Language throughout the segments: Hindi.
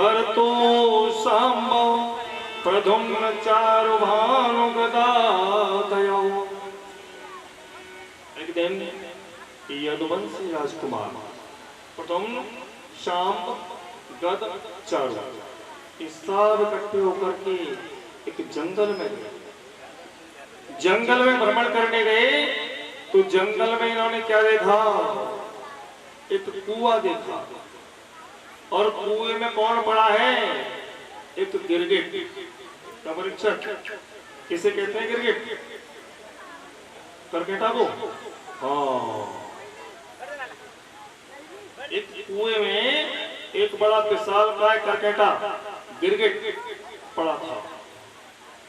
हर तो सांब प्रधुम्न चारु भानु गदादयो। एक दिन यदुवंशी राजकुमार प्रधुम्न शांब गद चारु इस सब इकट्ठे होकर के एक जंगल में गए। जंगल में भ्रमण करने गए तो जंगल में इन्होंने क्या देखा? एक कुआं देखा और कुएं में कौन पड़ा है? एक गिरगिट का परीक्षक। किसे कहते हैं गिरगिट? करकेटा को। हाँ, एक कुएं में एक बड़ा विशालकाय करकेटा गिरगिट पड़ा था।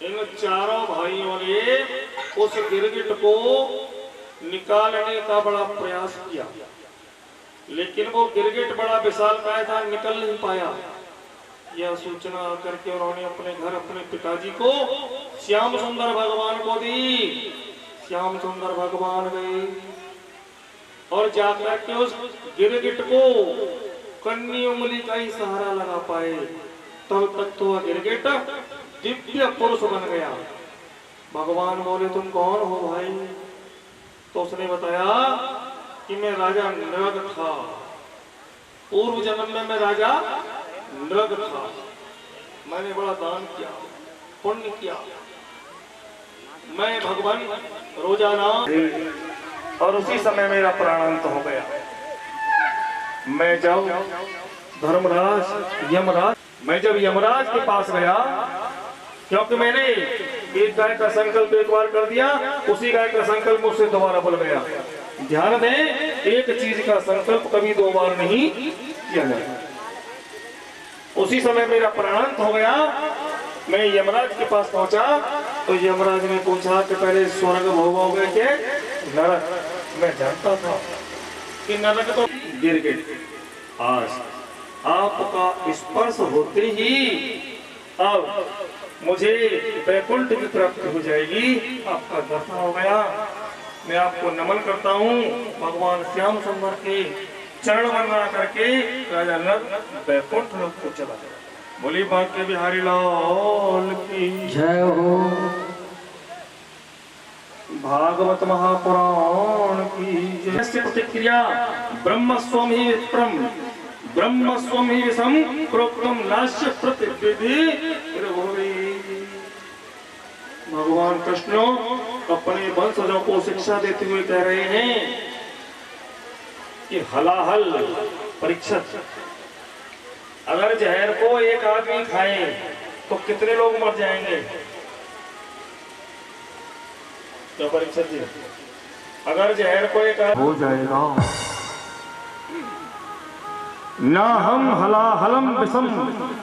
इन चारों भाइयों ने उस गिरगिट को निकालने का बड़ा प्रयास किया, लेकिन वो गिरगिट बड़ा विशालकाय था, निकल नहीं पाया। यह सूचना करके उन्होंने अपने घर अपने पिताजी को श्याम सुंदर भगवान को दी। श्याम सुंदर भगवान गए और जाकर के उस गिरगिट को कन्नी उंगली का ही सहारा लगा पाए। तब तक तो वह गिरगिट दिव्य पुरुष बन गया। भगवान बोले तुम कौन हो भाई? तो उसने बताया कि मैं राजा नृग था, पूर्व जन्म में मैं राजा नृग था। मैंने बड़ा दान किया, पुण्य किया। मैं भगवान रोजाना और उसी समय मेरा प्राणांत हो गया। मैं जब धर्मराज यमराज मैं जब यमराज के पास गया, क्योंकि मैंने एक गाय का संकल्प एक बार कर दिया, उसी गाय का संकल्प मुझसे दोबारा बोल गया। ध्यान दें, एक चीज का संकल्प कभी दो बार नहीं किया जाए। उसी समय मेरा प्राणांत हो गया। मैं यमराज के पास पहुंचा तो यमराज ने पूछा कि पहले स्वर्ग भोगोगे के नरक? मैं जानता था कि नरक तो गिरगिट। आज आपका स्पर्श होते ही अब मुझे वैकुंठ की प्राप्ति हो जाएगी। आपका दर्शन हो गया। मैं आपको नमन करता हूँ। भगवान श्याम सुंदर के चरण वंदना करके राजा नरक वैकुंठ लोक को चला गया। बोली बांके बिहारी लाल की जय हो। भागवत महापुराण की जय। प्रतिक्रिया ब्रह्म स्वम ही विप्रम ब्रह्म स्वम ही विषम प्रोक्तम नाश्य प्रतिविधि। भगवान कृष्ण अपने वंशजों को शिक्षा देते हुए कह रहे हैं कि हलाहल परीक्षित, अगर जहर को एक आदमी खाए तो कितने लोग मर जाएंगे? तो परीक्षित जी, अगर जहर को एक आदमी हो जाएगा ना हम हलाहलम विषम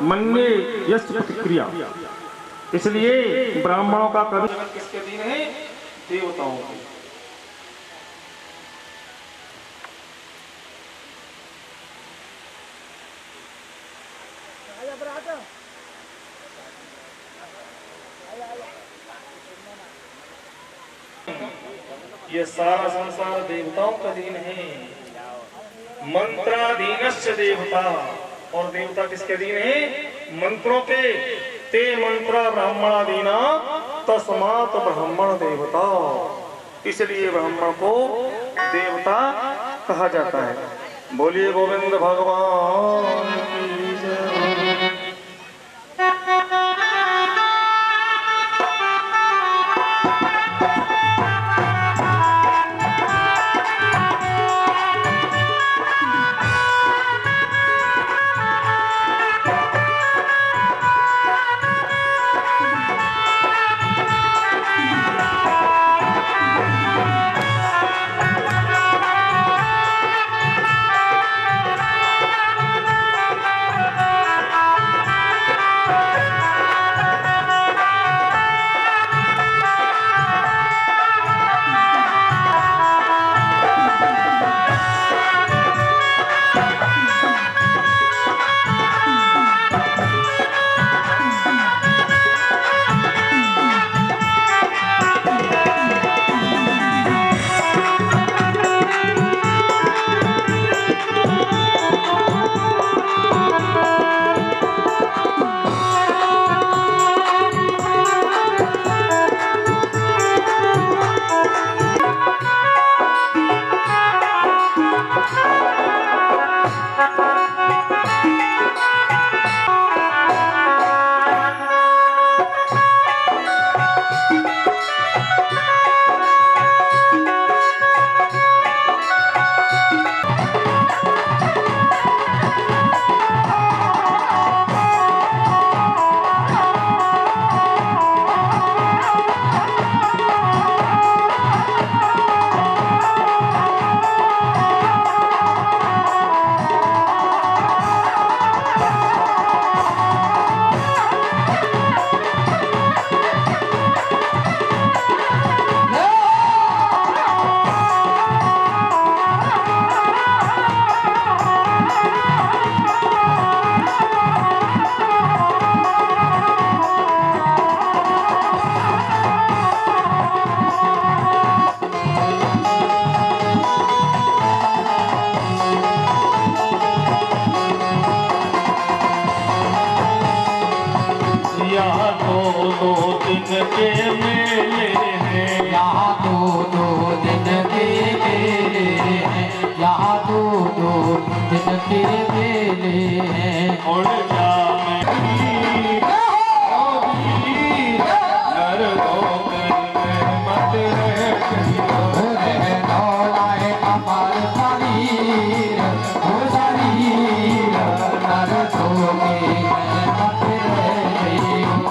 मन्ये यश प्रतिक्रिया। इसलिए ब्राह्मणों का कभी किसके दिन है? देवताओं के। ये सारा संसार देवताओं का दिन है। मंत्राधीनस्य देवता, और देवता किसके अधीन है? मंत्रों के। ते मंत्रा ब्राह्मणादीना तस्मात् ब्राह्मण देवता। इसलिए ब्राह्मण को देवता कहा जाता है। बोलिए गोविंद भगवान की जय। यहाँ तो 2 दिन के मेले हैं, यहाँ तो 2 दिन के मेले हैं, यहाँ तो 2 दिन के मेले हैं। उड़ जा मैं नर दो दिन में मत दौड़ाए अमर शरीर, हो शरीर नर सोगे मत रहियो।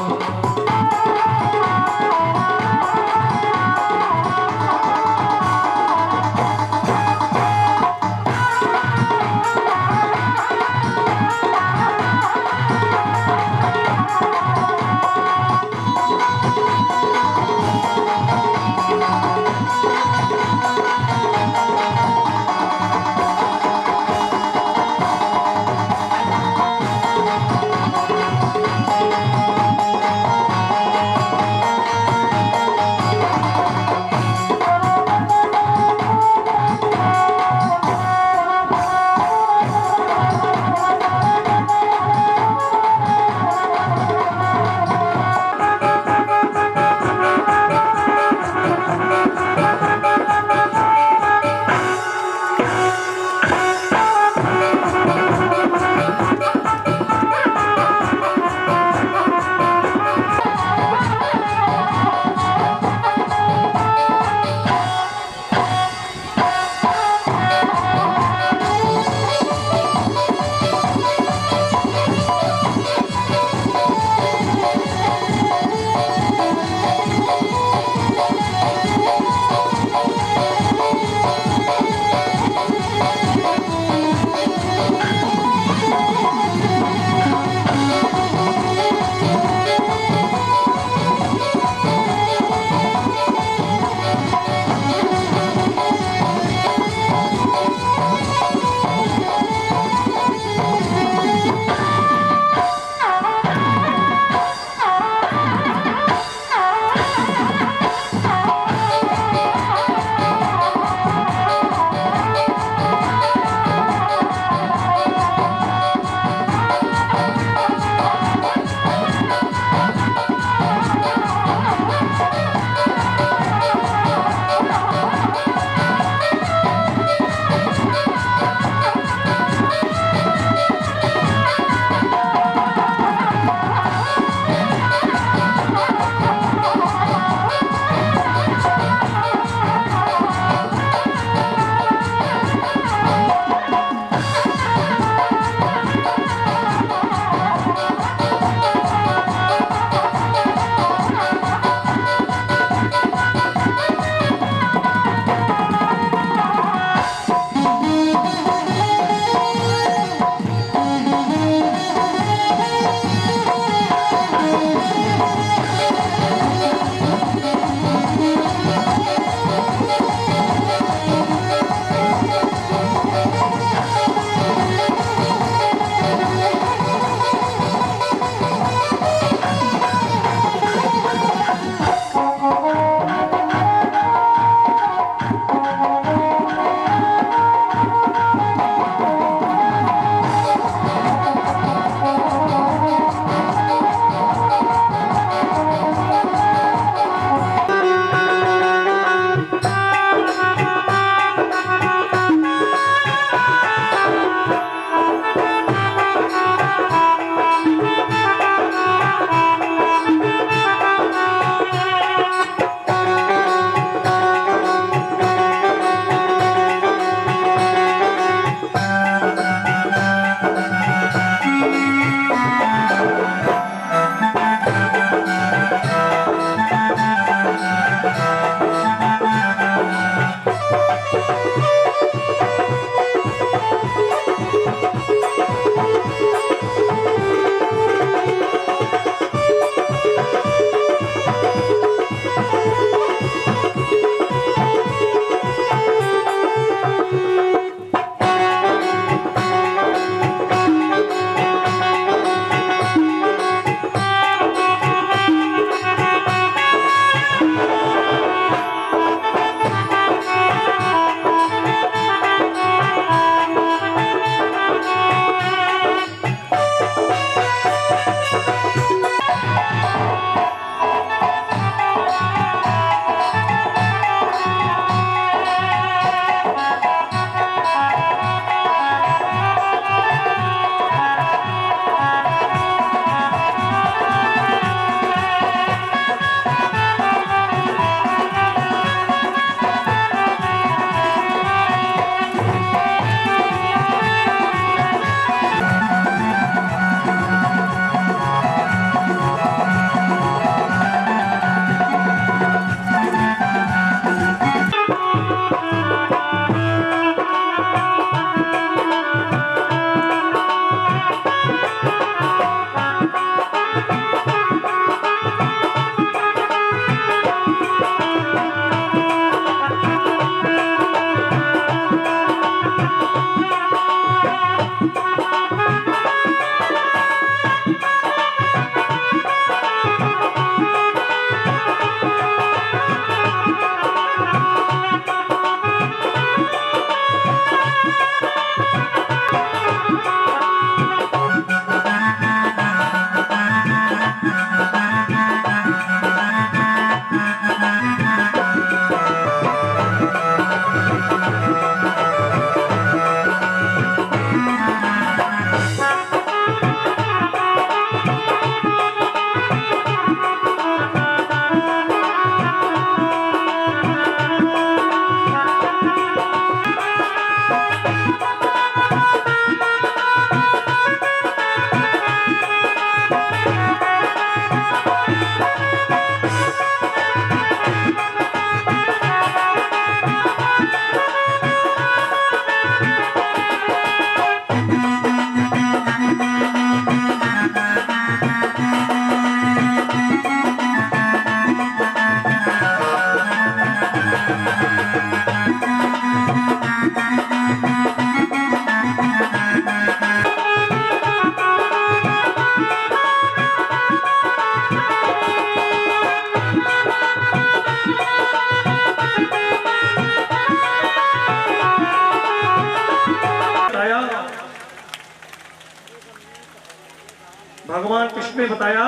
भगवान कृष्ण ने बताया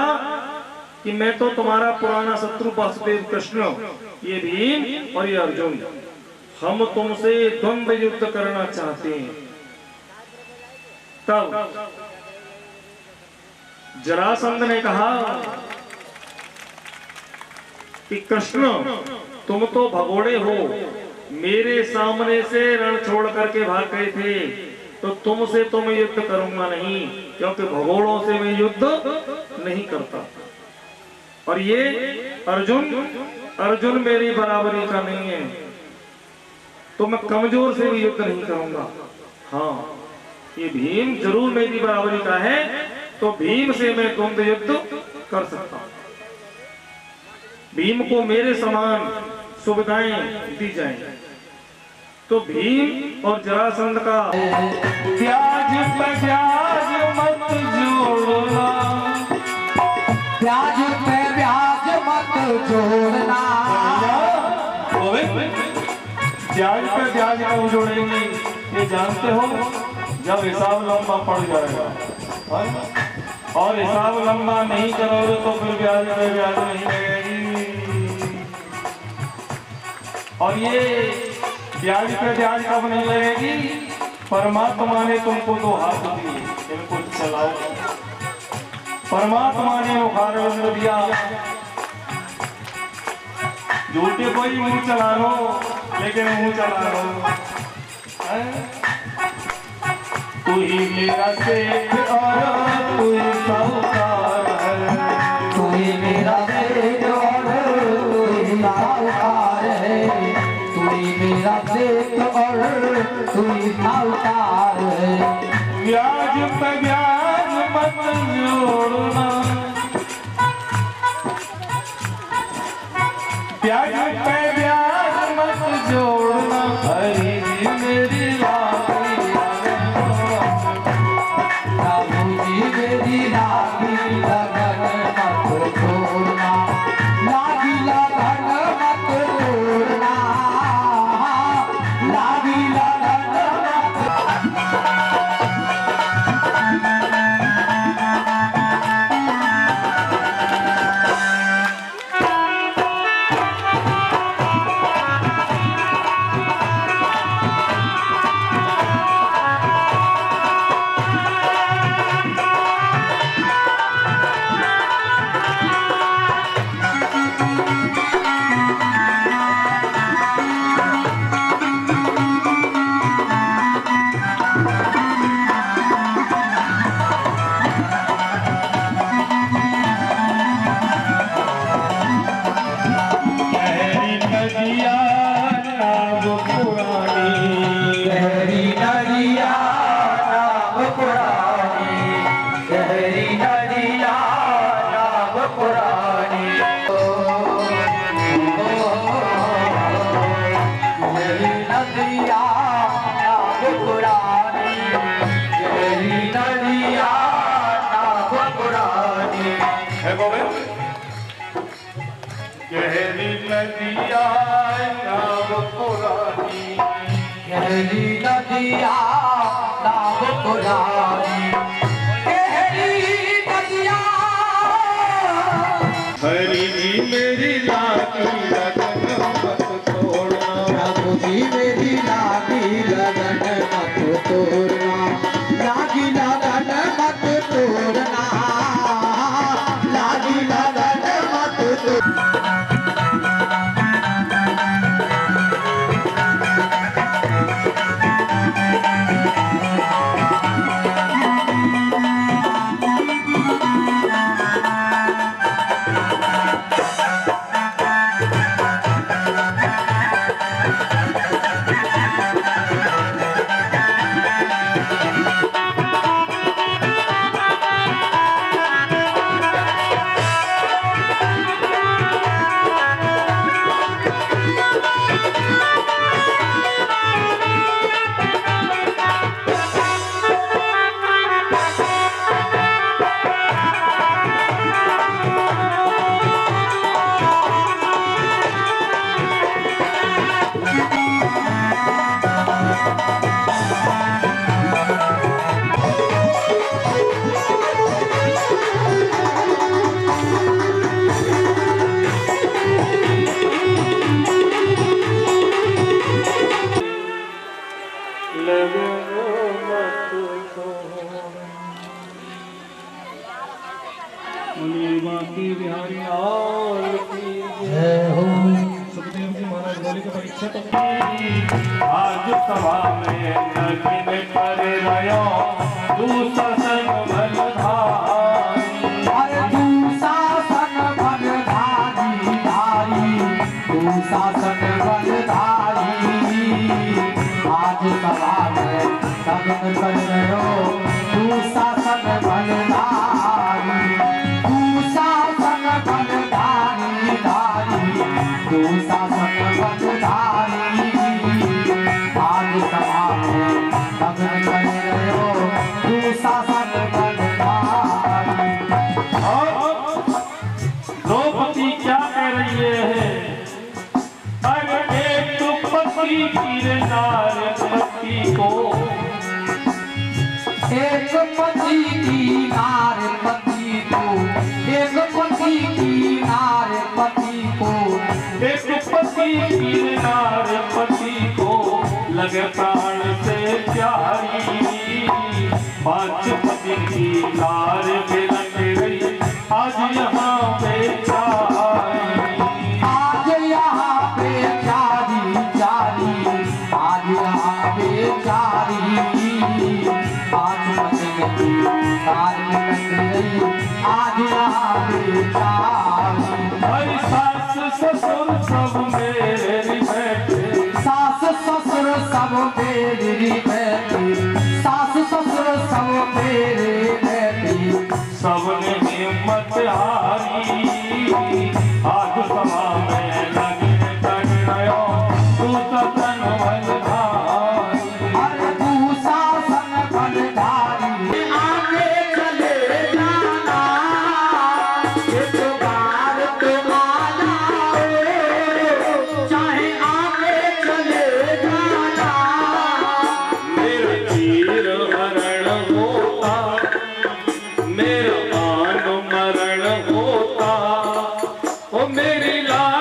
कि मैं तो तुम्हारा पुराना शत्रु वासुदेव कृष्ण, ये भीम और ये अर्जुन, हम तुमसे द्वंद्व युद्ध करना चाहते हैं। तब जरासंध ने कहा कि कृष्ण तुम तो भगोड़े हो, मेरे सामने से रण छोड़ करके भाग गए थे, तो तुमसे तो मैं युद्ध करूंगा नहीं, क्योंकि भगोड़ों से मैं युद्ध नहीं करता। और ये अर्जुन मेरी बराबरी का नहीं है, तो मैं कमजोर से भी युद्ध नहीं करूंगा। हाँ, ये भीम जरूर मेरी बराबरी का है, तो भीम से मैं द्वंद्व युद्ध कर सकता हूं। भीम को मेरे समान सुविधाएं दी जाएं। तो भीम और जरासंध का प्याज पे प्याज मत जोड़ना, प्याज पे प्याज मत जोड़ना। प्याज पे प्याज क्यों जोड़ेंगे, ये जानते हो, जब हिसाब लंबा पड़ जाएगा और हिसाब लंबा नहीं करोगे तो फिर ब्याज पे ब्याज नहीं लगेगी। और ये ब्याज पे ब्याज कब नहीं लगेगी, परमात्मा ने तुमको दो हाथ दिए, इनको चलाओ। परमात्मा ने उखाड़ दिया, झूठे कोई मुंह चला लो, लेकिन मुंह चला लो। तू ही मेरा सेठ और तू ही साहूकार है, तू ही मेरा सेठ और तू ही साहूकार है, तू ही मेरा सेठ और तू ही साहूकार है। ब्याज पे ब्याज मत जोड़ना, ब्याज पे ब्याज मत जोड़ना, हरी मेरी लागी प्रभु जी मेरी लागी लगन मत छोड़ना, लागी लगन मत छोड़ना, लागी लगन गहरी नदिया नाव पुरानी, गहरी नदिया नाव पुरानी, गहरी नदिया। हरी जी मेरी लागी लगन मत तोड़ना, प्रभु जी मेरी लागी लगन मत तोड़ना, लागी लगन मत तोड़ना, लागी लगन मत तोड़ना। बोलिए बांके बिहारी लाल की जय हो। सुखदेव जी महाराज बोले कि परीक्षा तो आज सभा में नगिन कर रयो तू ससन बलधारी अरे तू शासन बलधारी धारी, तू शासन बलधारी। आज सभा में नगिन कर रयो तू शासन बलधारी, तू शासन बलधारी धारी, तू शासन बलधारी। आज सभा में नगिन कर रयो तू शासन बलधारी। और द्रौपदी क्या कह रही है? अरे एक तो पति की नारपति को एक पति की नारपति को, एक पति की नारपति को, एक पति की नारपति को लगे प्राण से प्यारी। पांच पति की नार बिलक रही आज यहाँ बेचारी। आज यहाँ बेचारी चारी, आज यहाँ बेचारी। पांच पति की नार बिलक रही आज यहाँ बेचारी। हरी सास ससुर सब मेरे बैठे सास ससुर सब मेरी बैठी, सास ससुर सब मेरे बैठी। सबने हिम्मत हारी आज सभा में लगिन कर रयो तू ससन बलधारी। अरे तू शासन बलधारी। आगे चले जाना, एक बार तुम आ जाओ, चाहे आगे चले जाना। मेरा तीर हरण होता, मेरा मान मरण होता, ओ मेरी लाल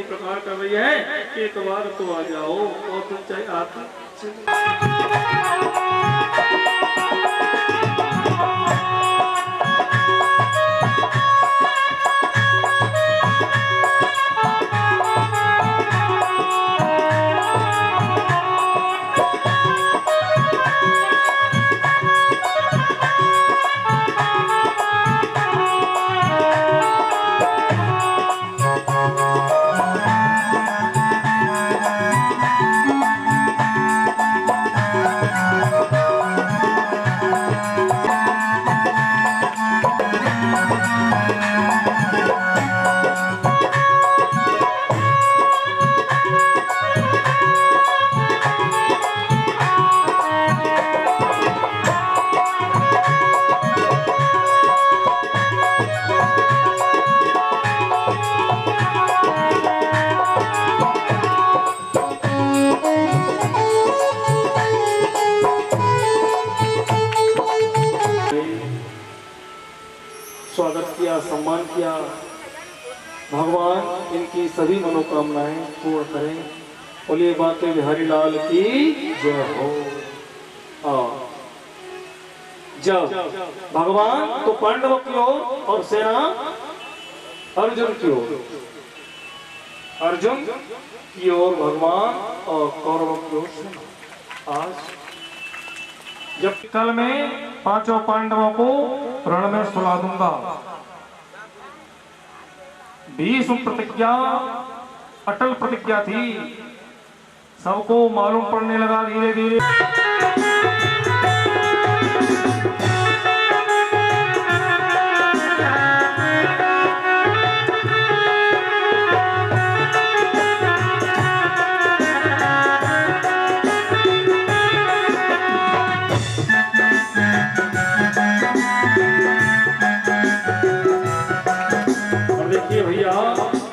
प्रकार कर रही है कि एक बार तो आ जाओ और तुम चाहे आते स्वागत किया, सम्मान किया। भगवान इनकी सभी मनोकामनाएं पूर्ण करें। बोलिए बातें बिहारी लाल की जय हो। जब भगवान तो पांडवों की ओर और सेना अर्जुन की ओर, अर्जुन की ओर भगवान और कौरवों की ओर सेना। आज जब कल में पांचों पांडवों को रण में सुला दूंगा, भीष्म प्रतिज्ञा अटल प्रतिज्ञा थी, सबको मालूम पड़ने लगा धीरे धीरे।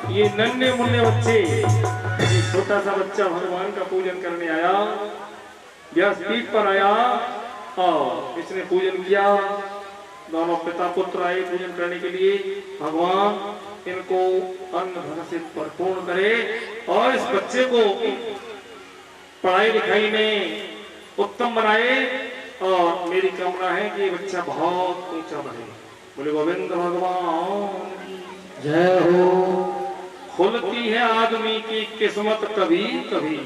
ये नन्हे मुन्ने बच्चे, ये छोटा सा बच्चा भगवान का पूजन करने आया, व्यासपीठ पर आया और इसने पूजन किया। दोनों पिता पुत्र आए पूजन करने के लिए। भगवान इनको अन्न धन से परिपूर्ण करे और इस बच्चे को पढ़ाई लिखाई में उत्तम बनाए। और मेरी कामना है कि ये बच्चा बहुत ऊंचा बढ़े। बोले गोविंद भगवान जय हो। खुलती है आदमी की किस्मत कभी कभी,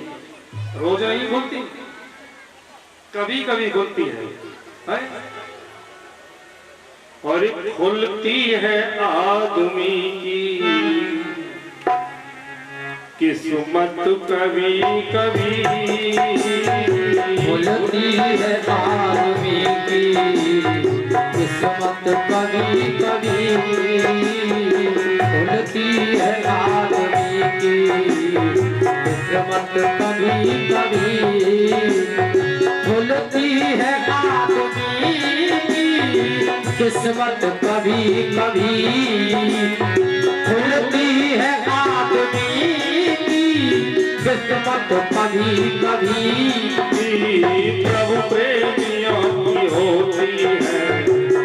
रोज नहीं खुलती, कभी कभी खुलती है? और खुलती है आदमी की किस्मत कभी कभी, खुलती है आदमी की किस्मत कभी कभी, खुलती है आदमी की किस्मत कभी कभी, खुलती है आदमी की किस्मत कभी कभी, खुलती है आदमी की किस्मत कभी कभी। प्रभु प्रेमियों की होती है,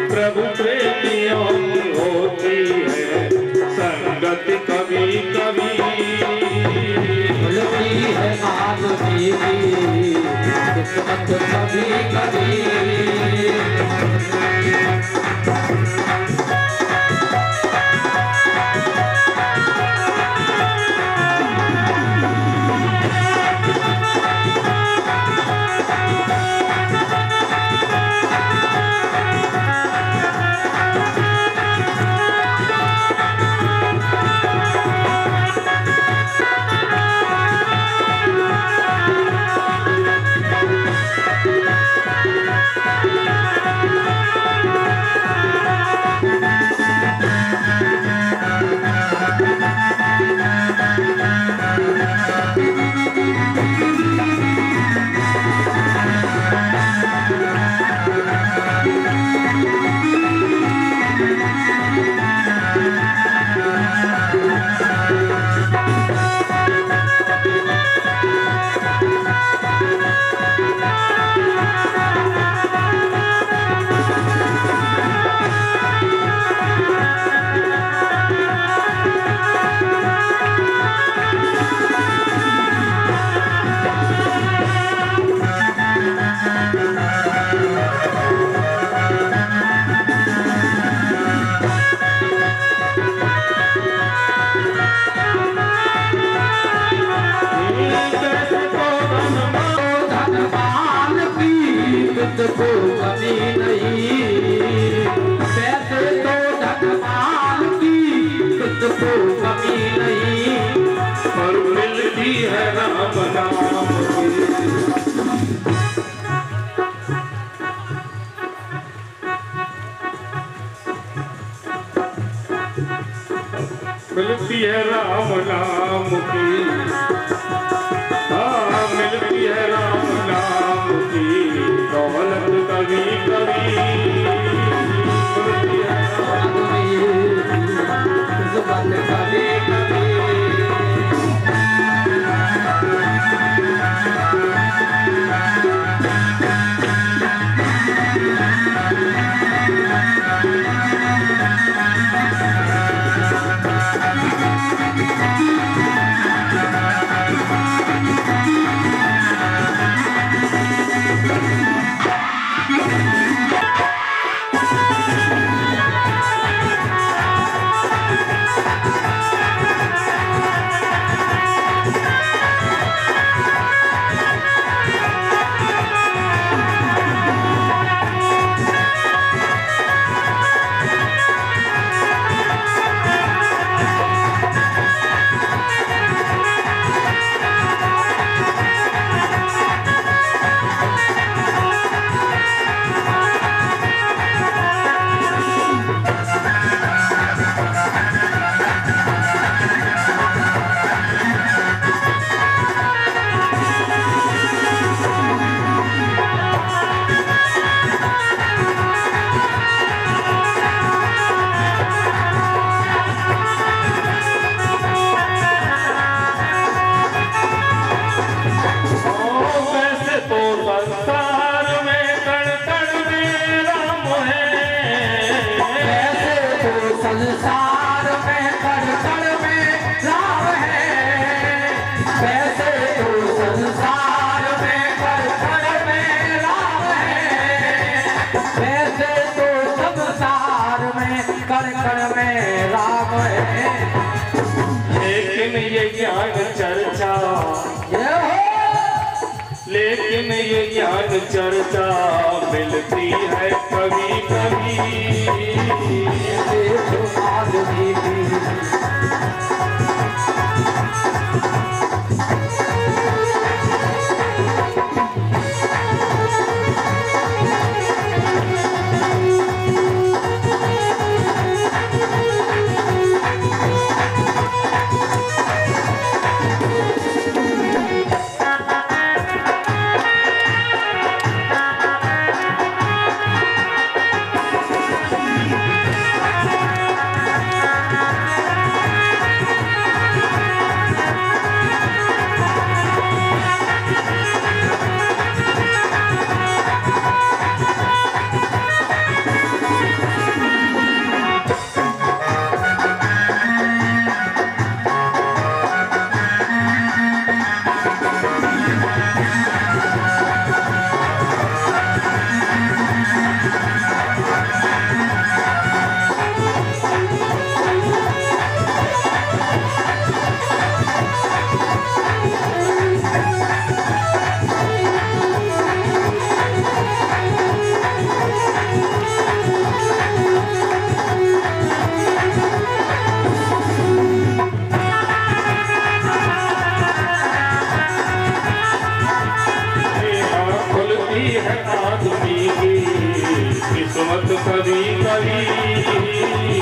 प्रभु प्रेमियों की होती है संगत कभी कभी, खुलती है आदमी की किस्मत कभी कभी। तुझको कमी नहीं, पैसे तो धन माल की तुझको कमी नहीं, पर मिलती है राम नाम की। मिलती है राम नाम की, हाँ मिलती है राम नाम की दौलत कभी कभी मिलती है किस्मत कभी कभी। संसार में कण कण में राम है, वैसे तो संसार में कण कण में राम है, वैसे तो संसार में कण कण में राम है। लेकिन ये ज्ञान चर्चा, लेकिन ये ज्ञान चर्चा मिलती है कभी कभी। किस्मत कभी कभी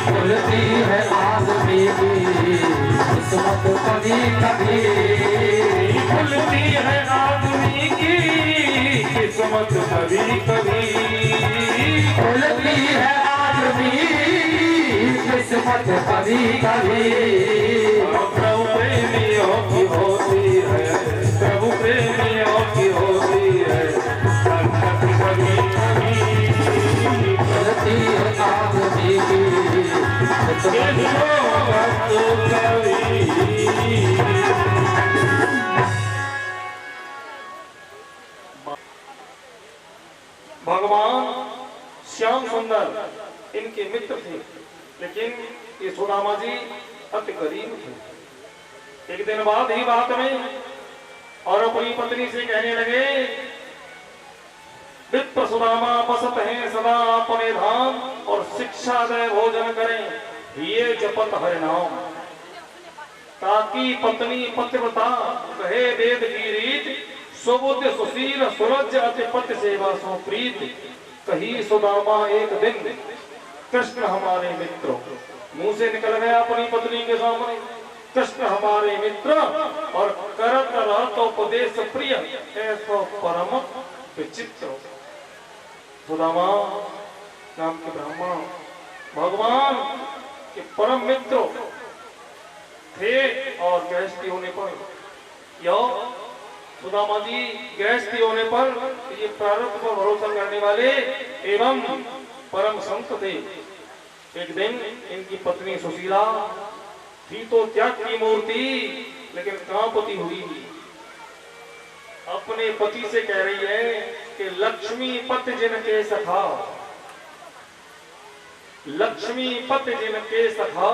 खुलती है आदमी की किस्मत कभी कभी, खुलती है आदमी की किस्मत कभी कभी, खुलती है आदमी किस्मत कभी कभी। प्रभु प्रेमियों की होती है, प्रभु प्रेमियों की होती है संगत कभी कभी। खुलती है आदमी की भगवान श्याम सुंदर इनके मित्र थे, लेकिन ये सुदामा जी अति गरीब थे। एक दिन बाद ही बात में और अपनी पत्नी से कहने लगे, विप्र सुदामा बसत हैं सदा अपने धाम और शिक्षा दे भोजन करें ये जपत हरि नाम। ताकि पत्नी पतिव्रता कहे वेद की रीत सुबुद्ध सुशील सुरज अति पति सेवा सो प्रीत। कही सुदामा एक दिन कृष्ण हमारे मित्र, मुंह से निकल गया अपनी पत्नी के सामने, कृष्ण हमारे मित्र और करत रहत उपदेश प्रिय ऐसा परम विचित्र। सुदामा नाम के ब्राह्मण भगवान के परम मित्र थे और गृहस्थी होने पर यो सुदामा जी गृहस्थी होने पर ये प्रारब्ध पर भरोसा करने वाले एवं परम संत थे। एक दिन इनकी पत्नी सुशीला थी तो त्याग की मूर्ति, लेकिन कांपती हुई अपने पति से कह रही है कि लक्ष्मी पति जिनके सखा, लक्ष्मी पति जिनके सखा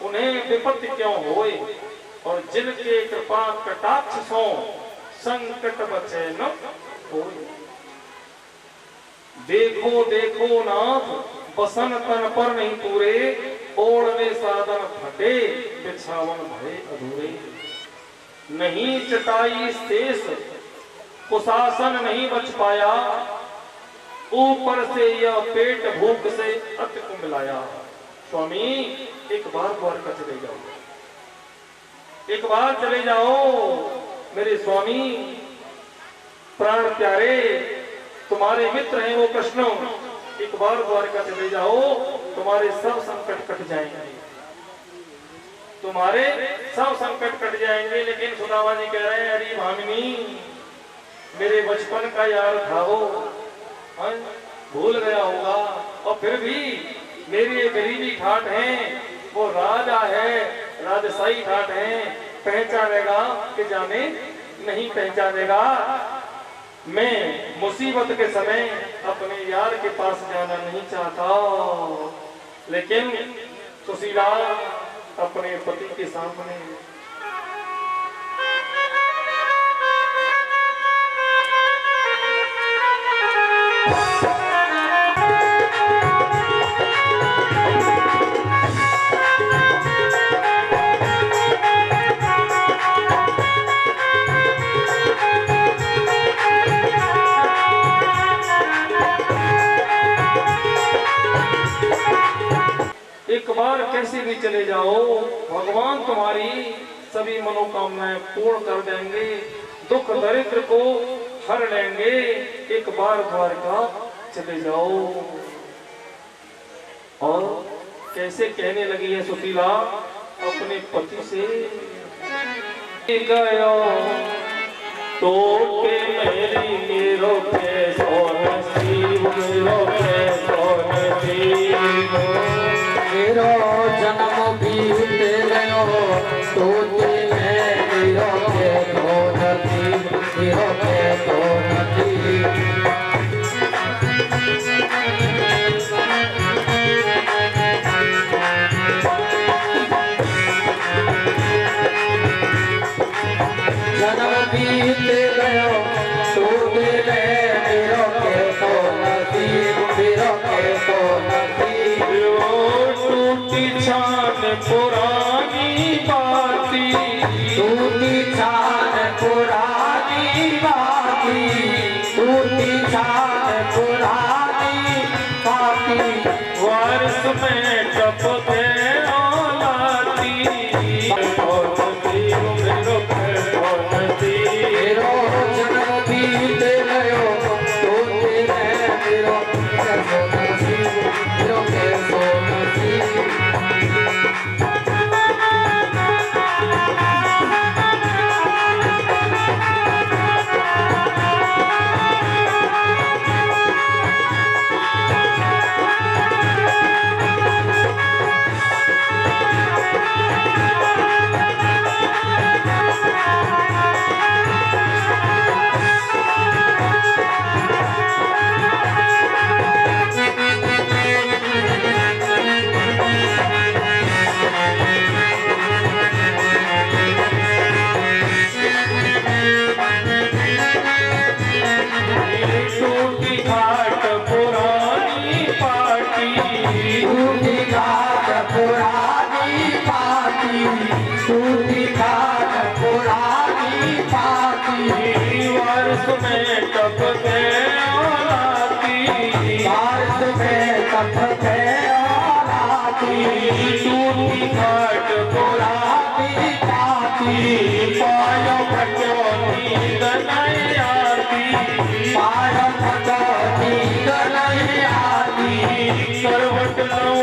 उन्हें विपत्ति क्यों होए, और जिनके कृपा कटाक्ष सो संकट बचे न होए। देखो देखो नाथ बसन तन पर नहीं पूरे, ओढ़ने साधन फटे बिछावन भय अधूरे। नहीं चटाई शेष कुशासन नहीं बच पाया, ऊपर से यह पेट भूख से अति को मिलाया। स्वामी एक बार द्वारका चले जाओ, एक बार चले जाओ मेरे स्वामी, प्राण प्यारे तुम्हारे मित्र हैं वो कृष्ण, एक बार द्वारका चले जाओ, तुम्हारे सब संकट कट जाएंगे, तुम्हारे सब संकट कट जाएंगे। लेकिन सुदामा जी कह रहे हैं अरे भामिनी मेरे बचपन का यार था वो, भूल गया होगा, और फिर भी मेरी गरीबी ठाट है, वो राजा है, राजशाही ठाट है, पहचानेगा कि जाने नहीं पहचानेगा। मैं मुसीबत के समय अपने यार के पास जाना नहीं चाहता, लेकिन सुशीला अपने पति के सामने एक बार कैसे भी चले जाओ, भगवान तुम्हारी सभी मनोकामनाएं पूर्ण कर देंगे, दुख दरिद्र को हर लेंगे। एक बार द्वारका चले जाओ। और कैसे कहने लगी है सुशीला अपने पति से, गयो तो के मेरी मेरो के सोन शिव मेरो के सोन शिव, मेरो जन्म बीत गयो तो मेरो के तो नसीब, मेरो के तो नसीब। जन्म बीत गयो तो मेरो के तो नसीब, मेरो के तो नसीब। टूटी छान पुरानी बाती, टूटी छान पुरानी बाती, टूटी छान पुरानी बाती। वर्ष में टपके औलाती, मेरो जन्म बीत गयो तो मेरो के तो नसीब, मेरो के तो नसीब। में टपके औलाती, बारिश में टपके औलाती, टूटी घाट गुलाबी काती, पायो भटो नींद नहीं आती, पायो भटो नींद नहीं आती, करवट लो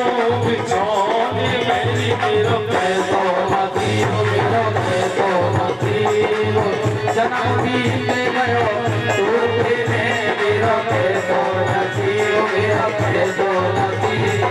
बिछौने मेरी मेरो कैसो नसीब मेरो कैसो नसीब, जन्म बीत गयो टूटे में मेरो कैसो नसीब मेरो कैसो नसीब।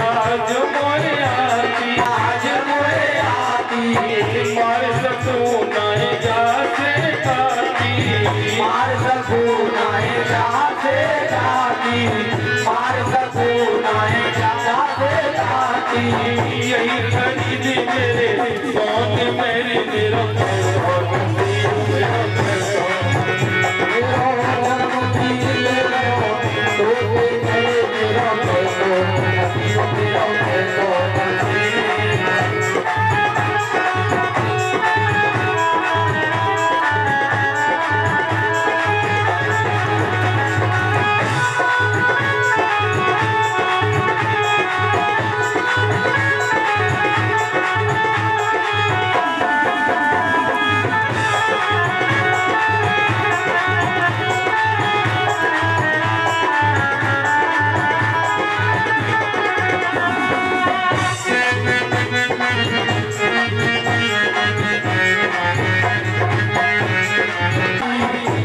आज मोरे आती, आज मोरे आती, मार सकूं नहीं जाते काती, मार सकूं नहीं जाते जाती, मार सकूं नहीं जाते जाती, यही खरीदी मेरे कौन मेरी मेरो कैसो नसीब मेरो कैसो मेरो जन्म बीत गयो टूटे में मेरो कैसो नसीब मेरो कैसो नसीब।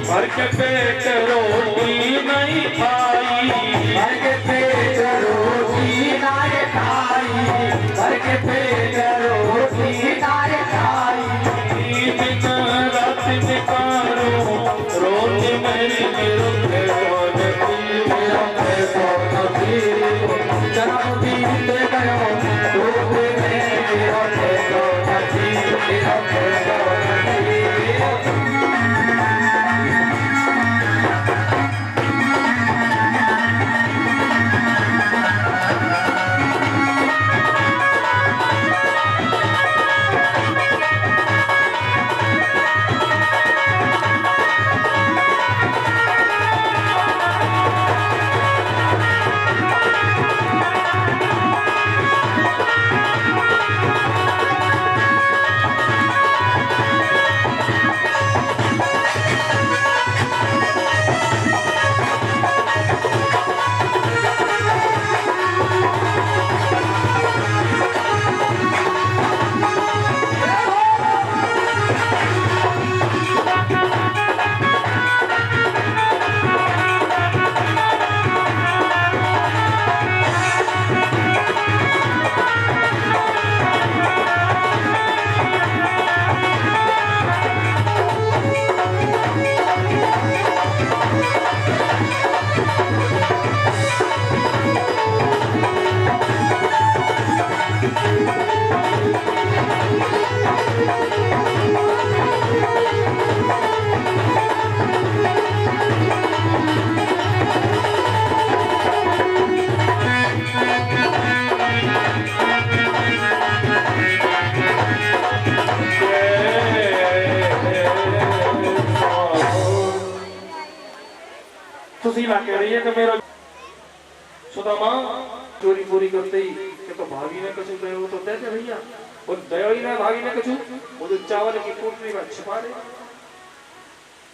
भर के पेट रोटी नहीं खाई, भर के पेट रोटी नाय खाई, भर के पेट रोटी नाय खाई, दिन रात निकारो रोज मेरी मेरो कैसो नसीब मेरो कैसो नसीब, जन्म बीत गयो टूटे में मेरो कैसो नसीब मेरो कैसो नसीब। तुसी ना कह रही है कि मेरा सुदामा चोरी पूरी करते ही कि तो भाभी ने कछु दे वो तो देते भैया, और दया ही ना भाभी ने कछु वो तो चावल की पोटली में छिपा दे।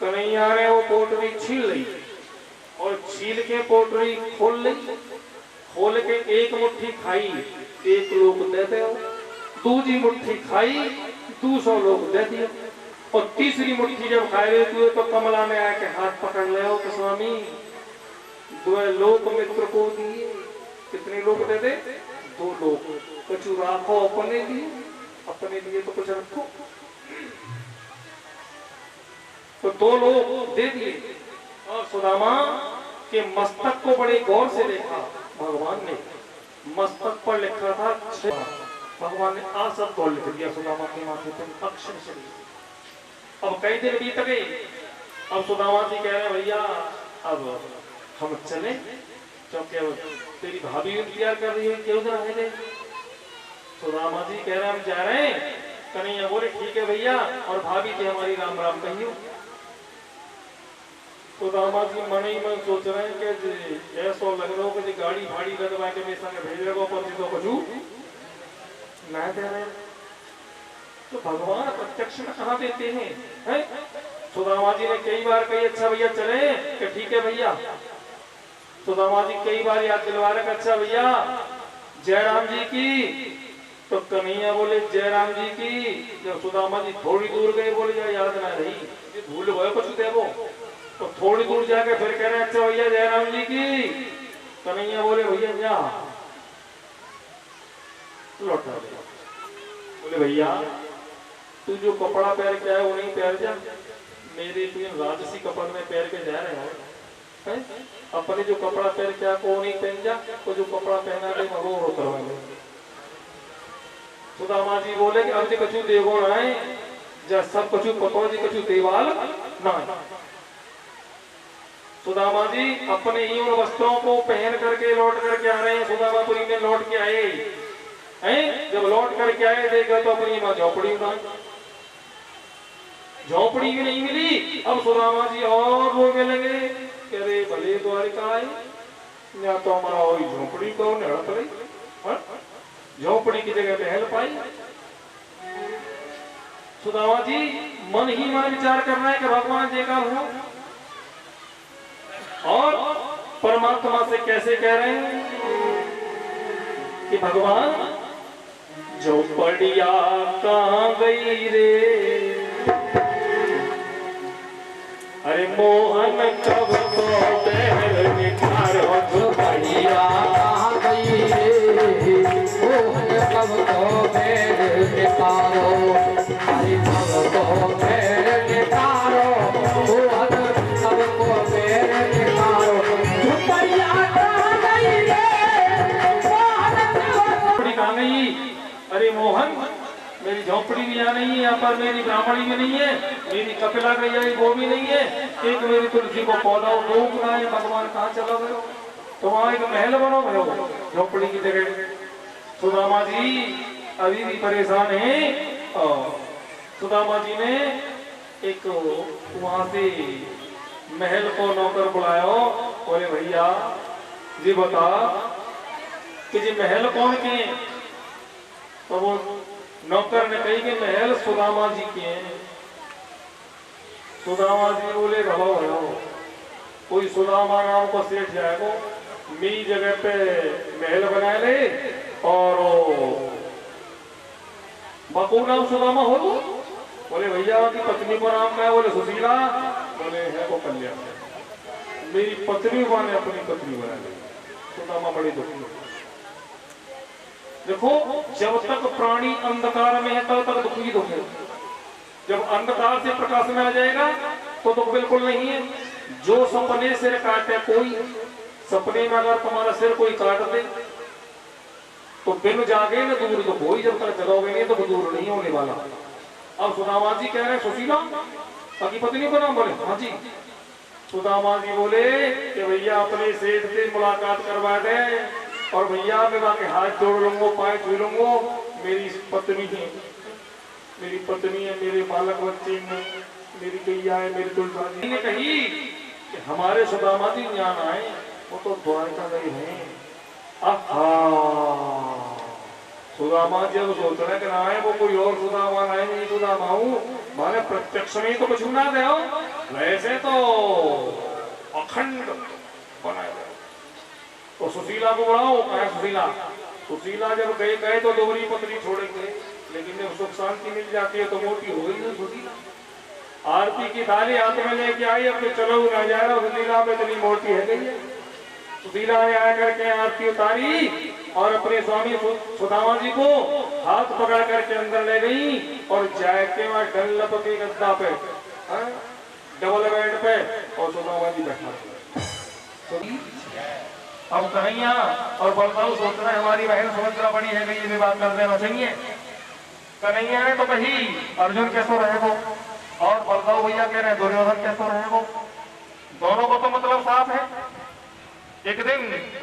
कन्हैया ने वो पोटली छील ली और छील के पोटली खोल ली, खोल के एक मुट्ठी खाई, एक लोग देते हो दूसरी मुट्ठी खाई 200 लोग दे दिए, और तीसरी मुट्ठी जब खाए रहे हुए तो कमला ने आके हाथ पकड़ लिया कि स्वामी 2 लोक मित्र को दिए। कितने लोग दे दे? 2 लोग। कुछ राखो अपने लिए तो कुछ रखो। तो 2 लोग दे दिए। और सुदामा के मस्तक को बड़े गौर से देखा भगवान ने। मस्तक पर लिखा था 6। भगवान ने आ सब को लिख दिया सुदामा के माथे पर अक्षर से। अब कई दिन बीत गए। अब सुदामा जी कह रहे हैं भैया अब हम चले, क्योंकि तेरी भाभी इंतजार कर रही है, क्यों जा रहे थे? सुदामा जी कह रहे हैं हम जा रहे हैं। कन्हैया बोले ठीक है भैया, और भाभी की हमारी राम राम कहियो। सुदामा जी मन ही मन सोच रहे हैं कि ऐसा लग रहा हो कि गाड़ी भाड़ी लगवा के मेरे संग भेज रहे हो, पर तो कुछ ना दे रहे। तो भगवान प्रत्यक्ष में कहाँ देते हैं? सुदामा जी ने कई बार कही अच्छा भैया चले, कि ठीक है भैया। सुदामा जी कई बार याद दिलवा रहे अच्छा भैया जयराम जी की। तो कन्हैया बोले जयराम जी की। जब सुदामा जी थोड़ी दूर गए बोले जा याद ना रही, भूल गए कुछ देवो। तो थोड़ी दूर जाके फिर कह रहे अच्छा भैया जयराम जी की। कन्हैया बोले भैया जा लौटा। बोले भैया तू जो कपड़ा पहन के आया वो नहीं पहन जा, मेरे तुम राजसी कपड़े में पहन के जा रहे हो। अपने जो कपड़ा पहन के को नहीं पहन जा, तो जो कपड़ा पहना ले वो करवा ले। सुदामा जी बोले कि अब कछु देवो ना है, जा सब कछु पको जी कछु देवाल ना। सुदामा जी अपने ही उन वस्त्रों को पहन करके लौट करके आ रहे हैं। सुदामापुरी में लौट के आए हैं। जब लौट करके आए देखा तो अपनी माँ झोपड़ी उड़ा, झोपड़ी भी नहीं मिली। अब सुदामा जी और रोने लगे, अरे भले द्वारिका आए या तो हमारा वही झोपड़ी को हड़प रही, झोपड़ी की जगह महल पाई। सुदामा जी मन ही मन विचार कर रहे हैं कि भगवान जी का हूं, और परमात्मा से कैसे कह रहे हैं कि भगवान झोपड़िया कहाँ गई रे, अरे मोहन कब को बैर निखारो। झोपड़िया कहाँ गई रे, मोहन कब को बैर निखारो। अरे कब को बैर निखारो, मोहन कब को बैर निखारो। झोपड़िया कहाँ गई रे, मोहन झोपड़ी कहाँ गई? अरे मोहन मेरी झोपड़ी भी यहाँ नहीं है, यहाँ पर मेरी ब्राह्मणी भी नहीं है, मेरी कपिला गई वो भी नहीं है, एक मेरी तुलसी को पौधा रोकना है। भगवान कहाँ चला गए? तो वहां एक महल बनो गए झोपड़ी की जगह। सुदामा जी अभी भी परेशान हैं। और सुदामा जी ने एक वहां से महल को नौकर बुलाया, बोले भैया जी बता कि जी महल कौन के हैं? तो वो नौकर ने कही कि महल सुदामा जी के हैं। सुदामा जी बोले रहो कोई सुदामा नाम को सेठ जाएगा मेरी जगह पे महल बना ले, और बकू नाम सुदामा हो तो? बोले भैया की पत्नी को नाम क्या है? बोले सुशीला। बोले है वो कल्याण, मेरी पत्नी ने अपनी पत्नी बना ली। सुदामा बड़ी दुखी। देखो जब तक प्राणी अंधकार में है तब तक दुख ही दुख है, जब अंधकार से प्रकाश में आ जाएगा तो दुख बिल्कुल नहीं है। जो सपने सिर काटे कोई, सपने में अगर तुम्हारा सिर कोई काट दे तो बिन जागे न दूर दुख हो, जब तक जगोगे नहीं तो दूर नहीं होने वाला। अब सुदामा जी कह रहे हैं सुशीला आपकी पत्नी को नाम? बोले हाँ जी। सुदामा जी बोले कि भैया अपने सेठ से मुलाकात करवा दे, और भैया मैं वहां के हाथ जोड़ लूंगा, पाए छू लूंगा, मेरी पत्नी है, मेरी पत्नी है, मेरे बालक बच्चे हैं, मेरी गैया है, मेरी तुलसी ने कही कि हमारे सुदामा जी यहाँ आए, वो तो द्वारका गए हैं। सुदामा जी अब सोच रहे कि ना है वो कोई और सुदामा है, नहीं सुदामा हूँ, माने प्रत्यक्ष में तो कुछ ना दे, वैसे तो अखंड बनाए। तो सुशीला को बुलाओ। कहा सुशीला? सुशीला जब गए तो दोहरी पत्नी छोड़ेंगे। लेकिन जब सुख शांति मिल जाती है तो मोटी हो गई ना सुशीला। आरती की थाली हाथ में लेके आई, अब तो चलो नजारा सुशीला में इतनी मोटी है गई है। सुशीला ने आकर के आरती उतारी और अपने स्वामी सुदामा जी को हाथ पकड़ करके अंदर ले गई और जाके वहां डल्लप के गद्दा पे, डबल बेड पे, और सुदामा जी बैठा। अब कन्हैया और बलदाऊ सोच रहे हमारी बहन सुभद्रा बड़ी है गई, बात कर देना चाहिए। कन्हैया ने तो कही अर्जुन कैसो रहेगो, और बलदाऊ भैया कह रहे दुर्योधन कैसो रहेगो। दोनों को तो मतलब साफ है। एक दिन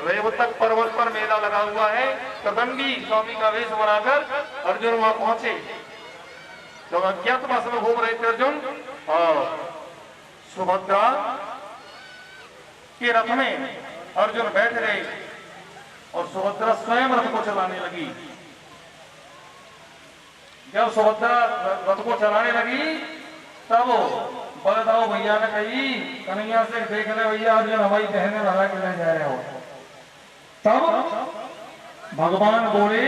रेवतक पर्वत पर मेला लगा हुआ है, कदंबी स्वामी का वेश बनाकर अर्जुन वहां पहुंचे। जब अज्ञातवास में घूम रहे थे अर्जुन, और सुभद्रा के रथ में अर्जुन बैठ गए और सुभद्रा स्वयं रथ को चलाने लगी। जब सुभद्रा रथ को चलाने लगी तब बलदाऊ भैया ने कही कन्हैया से, देख ले भैया अर्जुन हवाई बहने लगा के ले जा रहे हो। तब भगवान बोले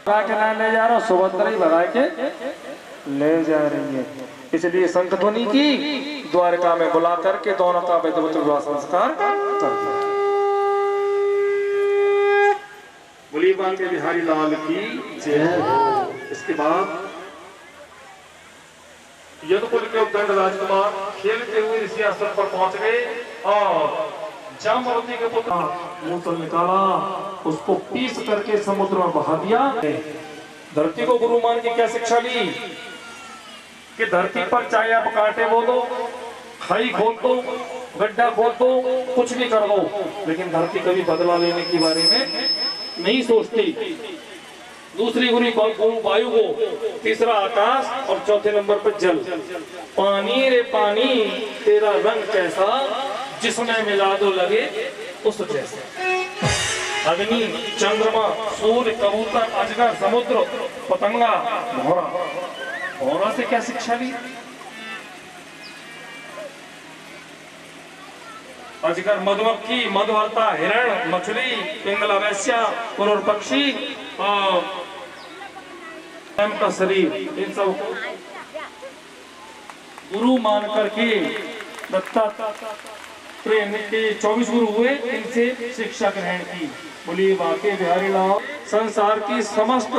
भगा के ले जा रहा, सुभद्रा ही भगा के ले जा रही है। इसलिए शंख ध्वनि की, द्वारका में बुला करके दोनों का विधिवत विवाह संस्कार कर दिया। बोलिए बांके बिहारी लाल की जय। इसके बाद यदुकुल के उद्दंड राजकुमार खेलते हुए ऋषि आश्रम पर पहुंच गए और जामवती के पुत्र मूसल निकाला, उसको पीस करके समुद्र में बहा दिया। धरती को गुरु मान के क्या शिक्षा ली कि धरती पर चाहे आप कांटे बो दो, खाई खोद दो, गड्ढा खोद दो, कुछ भी कर दो, लेकिन धरती कभी बदला लेने के बारे में नहीं सोचती। दूसरी गुरु वायु को, तीसरा आकाश और चौथे नंबर पर जल। पानी रे पानी तेरा रंग कैसा, जिसमें मिला दो लगे उस जैसा। अग्नि, चंद्रमा, सूर्य, कबूतर, अजगर, समुद्र, पतंगा, भौरा। भौरा से क्या शिक्षा ली? अजगर, मधुमक्खी, मधुहर्ता, हिरण, मछली, पिंगला, वैश्या, कुरूर पक्षी और का शरीर, इन सब को गुरु मान करके प्रेम के 24 गुरु हुए, इनसे शिक्षा ग्रहण की। बोलिए बाके बिहारी लाल। संसार की समस्त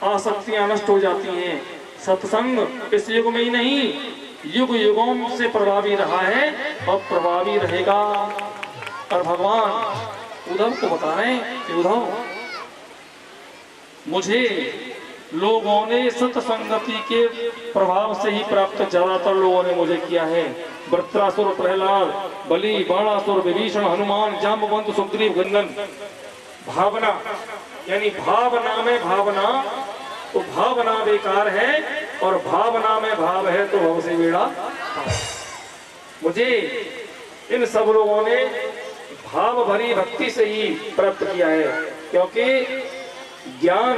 आसक्तियां नष्ट हो जाती हैं। सत्संग इस युग में ही नहीं, युग युगों से प्रभावी रहा है और प्रभावी रहेगा। और भगवान उद्धव को बता रहे हैं कि उद्धव, मुझे लोगों ने सत्संगति के प्रभाव से ही प्राप्त ज्यादातर लोगों ने मुझे किया है। वृत्रासुर, प्रहलाद, बलि, बाणासुर, विभीषण, हनुमान, जाम्बवंत, सुग्रीव, गंदन। भावना यानी भावना में भावना, तो भावना बेकार है और भावना में भाव है तो भाव से बेड़ा। मुझे इन सब लोगों ने भाव भरी भक्ति से ही प्राप्त किया है, क्योंकि ज्ञान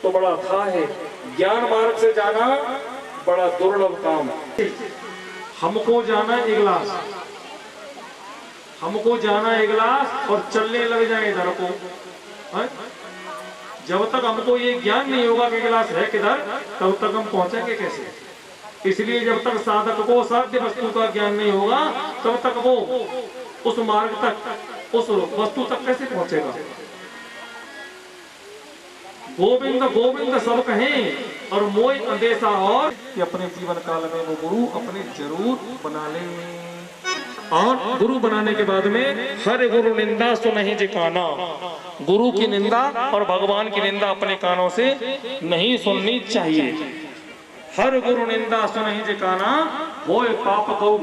तो बड़ा था है, ज्ञान मार्ग से जाना बड़ा दुर्लभ काम। हमको जाना इगलास, हमको जाना इगलास और चलने लग जाए इधर को। जब तक हमको ये ज्ञान नहीं होगा कि गिलास है किधर, तब तक हम पहुंचेंगे कैसे? इसलिए जब तक साधक को साध्य वस्तु का ज्ञान नहीं होगा, तब तक वो उस मार्ग तक, उस वस्तु तक कैसे पहुंचेगा? गोविंद गोविंद सब कहें और मोय अंदेशा, और कि अपने जीवन काल में वो गुरु अपने जरूर बना ले। और गुरु बनाने के बाद में हर गुरु निंदा सुनहि जे काना, गुरु की निंदा और भगवान की निंदा अपने कानों से नहीं सुननी चाहिए। हर गुरु निंदा सुनहि जे काना, वो पाप कौ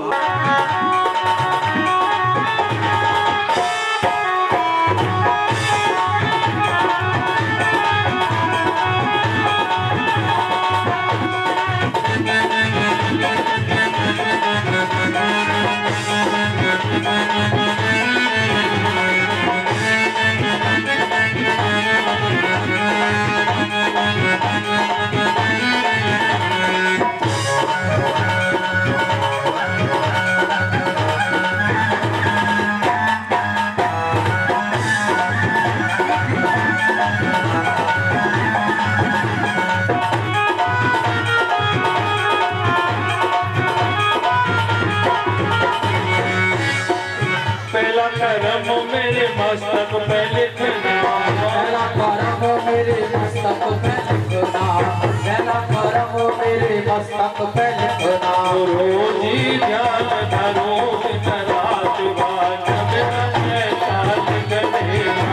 मस्तक पे लिखना, मेरा करम मेरे मस्तक पे लिखना, मेरा करम मेरे मस्तक पे लिखना। रोजी ध्यान धरो दिन रात बाज मेरा ऐसा लिख देना,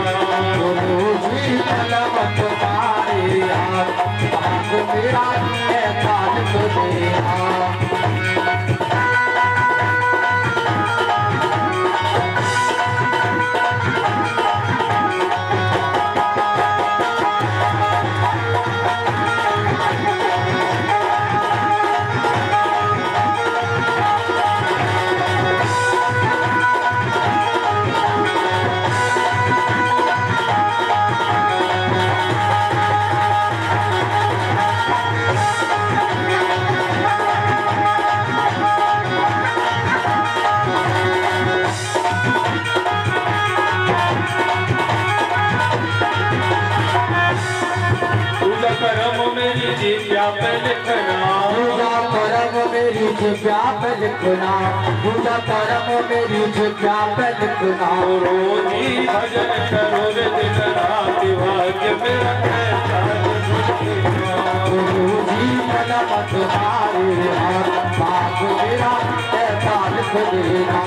रोजी कलम तुम्हारे यार, भाग मेरा ऐसा लिख देना। करम मेरी जिब्या पे लिखना, पूजा करम मेरी जिब्या पे लिखना, पूजा करम मेरी जिब्या पे लिखना। रोजी भजन करो रे दिन रात भाग्य मेरा ऐसा लिखना, रोजी कलम तुम्हारे यार, भाग मेरा ऐसा लिख देना।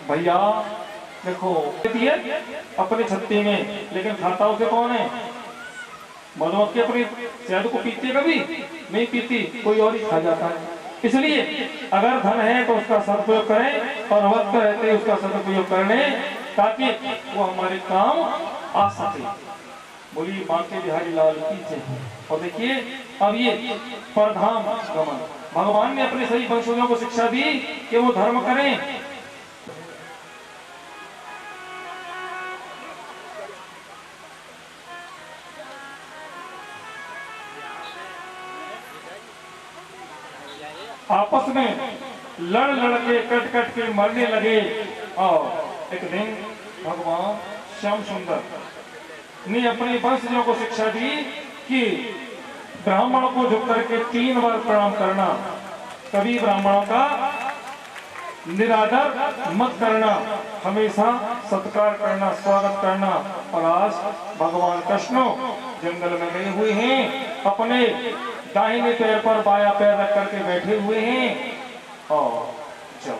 भैया देखो अपनी छत्ती में, लेकिन खाता उसे कौन है? मधुमक्खी अपनी शहद को पीती है? कभी नहीं पीती, कोई और ही खा जाता है। इसलिए अगर धन है तो उसका सदुपयोग करें और वक्त रहते उसका सदुपयोग कर लें, ताकि वो हमारे काम आ सके। बोली बांके बिहारी लाल की जय। और देखिए अब ये परधाम गमन, भगवान ने अपने सही वंशजों को शिक्षा दी कि वो धर्म करें। आपस में लड़ लड़ के कट कट के मरने लगे। और एक दिन भगवान श्याम सुंदर ने अपने वंशजों को शिक्षा दी कि ब्राह्मण को झुक करके 3 बार प्रणाम करना, कभी ब्राह्मणों का निरादर मत करना, हमेशा सत्कार करना, स्वागत करना। और आज भगवान कृष्ण जंगल में गए हुए हैं, अपने दाहिने पैर पर बाया पैर रख करके बैठे हुए हैं। और जब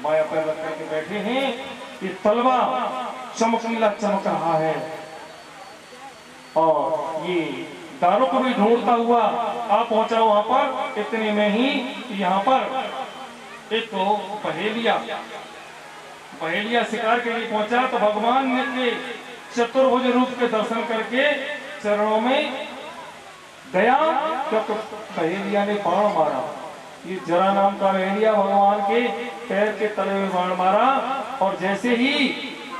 बाया पैर रख करके बैठे हैं, ये तलवा चमकीला चमक रहा है और ये दारों को भी ढूंढता हुआ आ पहुंचा वहां पर। इतने में ही यहाँ पर एक तो पहेलिया शिकार के लिए पहुंचा, तो भगवान ने के चतुर्भुज रूप के दर्शन करके चरणों में गया। क्योंकि पहेलिया ने बाण मारा, ये जरा नाम का पहेलिया भगवान के पैर के तले में बाण मारा। और जैसे ही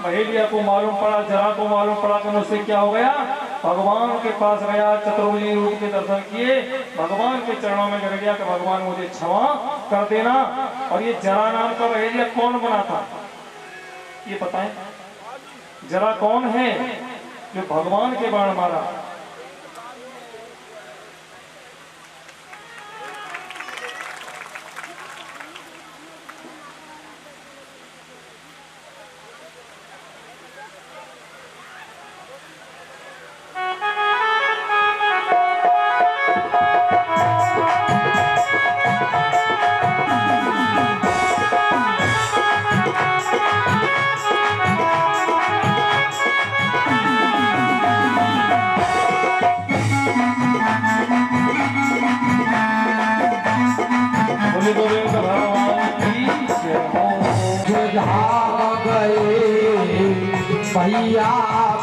पहेलिया को मालूम पड़ा, जरा को मालूम पड़ा कि उससे क्या हो गया, भगवान के पास गया, चतुर्भुज रूप के दर्शन किए, भगवान के चरणों में गिर गया कि भगवान मुझे क्षमा कर देना। और ये जरा नाम का पहेलिया कौन बना था ये बताएं? जरा कौन है जो भगवान के बाण मारा?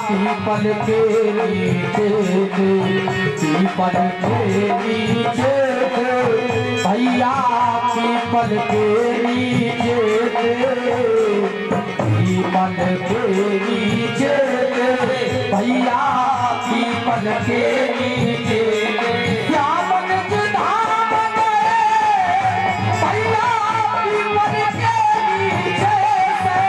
पीपल के नीचे थे, पीपल के नीचे थे भैया, पीपल के नीचे थे, पीपल के नीचे थे भैया, पीपल के नीचे थे। श्यामल धाम गए भैया, पीपल के नीचे थे।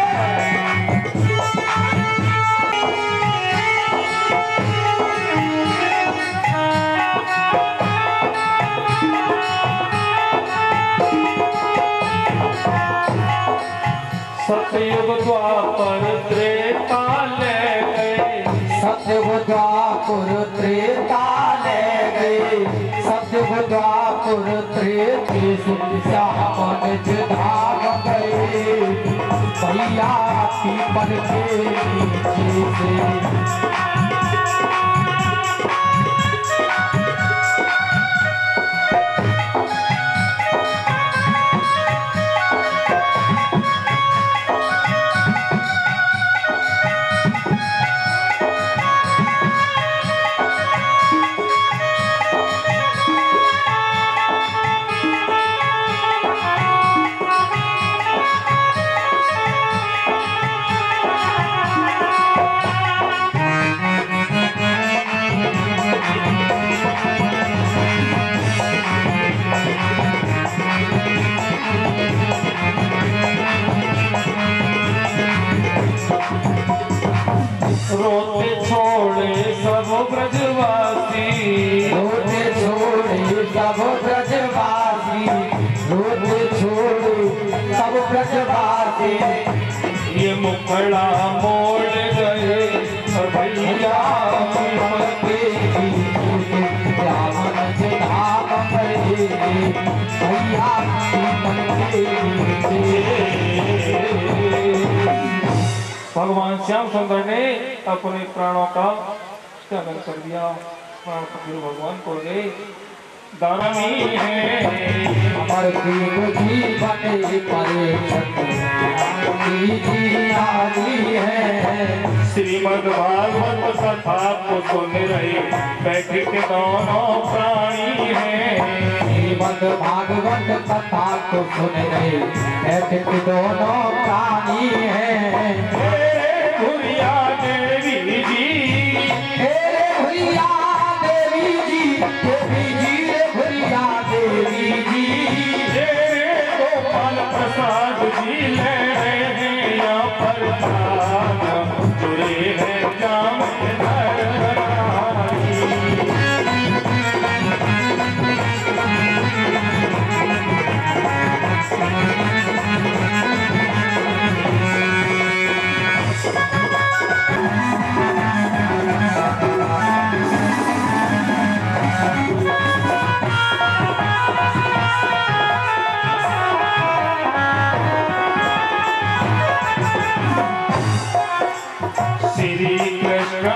सतयुग द्वापर त्रेता ले गए, सतयुग द्वापर त्रेता ले गए, सतयुग द्वापर त्रेते श्यामल धाम गए भैया, पीपल के नीचे से। रोते छोड़े सब ब्रजवासी, रोते छोड़े सब ब्रजवासी, रोते छोड़े सब ब्रजवासी। ये मुखड़ा मोड़ गए भैया, पीपल के नीचे श्यामल धाम गए भैया, पीपल के नीचे। भगवान श्याम सुंदर ने अपने प्राणों का त्याग कर दिया। प्राण कबीर भगवान को गए दानी है, अमर देव जीवन परे है। श्रीमद् भागवत कथा को सुन रहे बैठे के दोनों प्राणी हैं। श्रीमद् भागवत कथा को सुन रहे बैठे के दोनों प्राणी हैं। भुरिया देवी जी, भुरिया देवी जी, देवी जी रे भुरिया देवी जी, गोपाल प्रसाद जी ले रहे हैं या प्रसाद जुड़े हैं जाम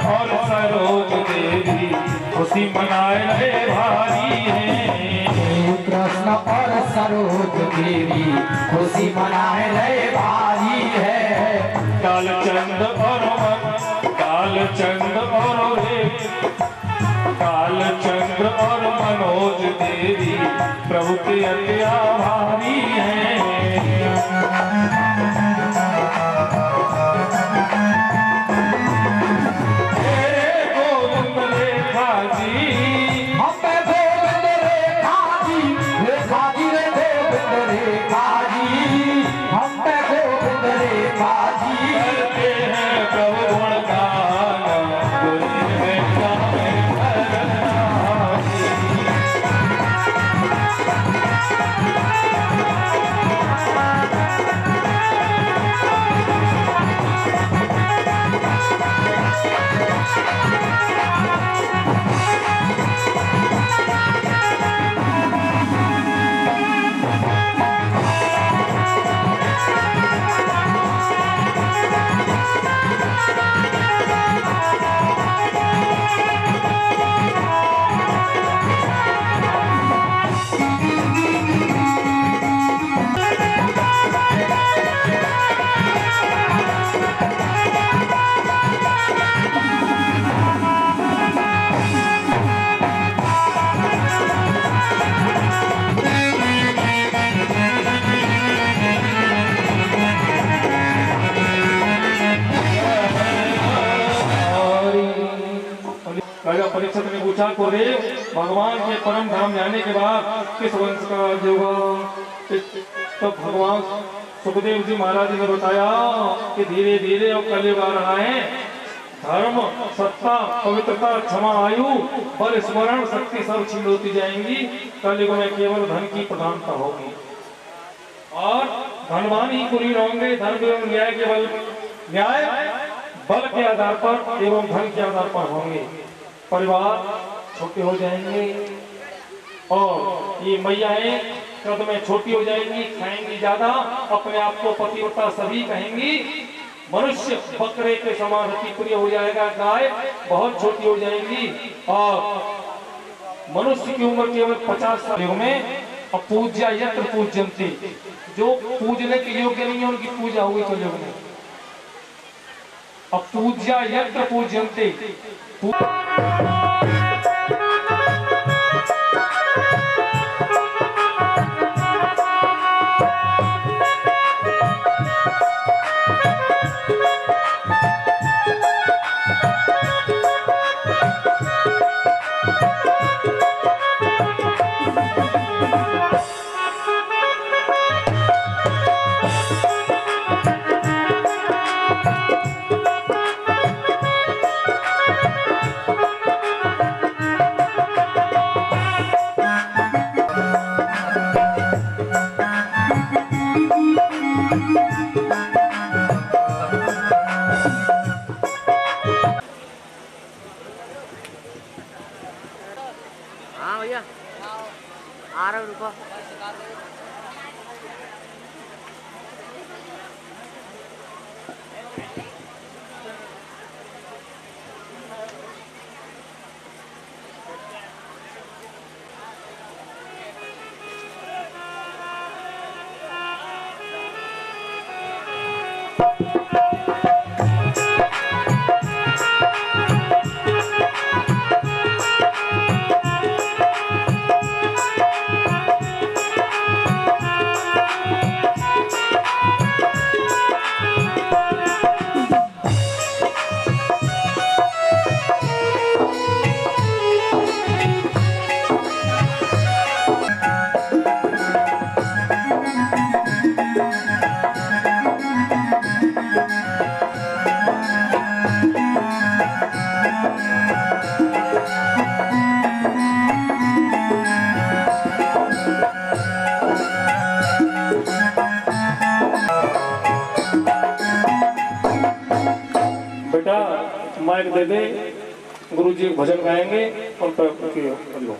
और सरोज देवी खुशी मनाए रहे भारी हैं। कृष्ण और सरोज देवी खुशी मनाए रहे भारी है। कालचंद और कालचंद्र और मनोज देवी प्रभु के अति आभारी हैं। पूछा को रे भगवान के परम धाम जाने के बाद किस वंश का राज्य होगा। तो भगवान सुखदेव जी महाराज ने बताया कि धीरे धीरे अब कलयुग आ रहा है, धर्म सत्ता पवित्रता क्षमा आयु बल स्मरण शक्ति सब छीन होती जाएंगी। कलयुग में केवल धन की प्रधानता होगी और धनवान ही कुलीन होंगे। धर्म एवं न्याय के न्याय बल के आधार पर एवं धन के आधार पर होंगे। परिवार छोटे हो जाएंगे और ये मैयाएं कद में छोटी हो जाएंगी, खाएंगी ज्यादा, अपने आप को पतिव्रता सभी कहेंगी। मनुष्य बकरे के समान अति प्रिय हो जाएगा, गाय बहुत छोटी हो जाएंगी और मनुष्य की उम्र केवल 50 साल में। पूज्या यत्र पूज्यन्ते, जो पूजने के योग्य नहीं है उनकी पूजा हुई कलयुग में। पूज्या यत्र पूज्यन्ते, हाँ भैया आ रहा हूँ, रुको। माइक दे दे, गुरु जी भजन गाएंगे और लो।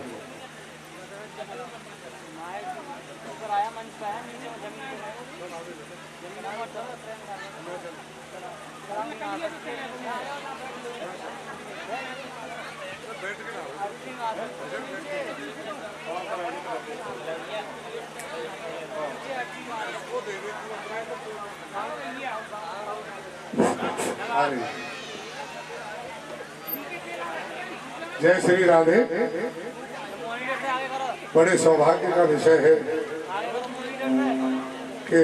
जय श्री राधे। बड़े सौभाग्य का विषय है कि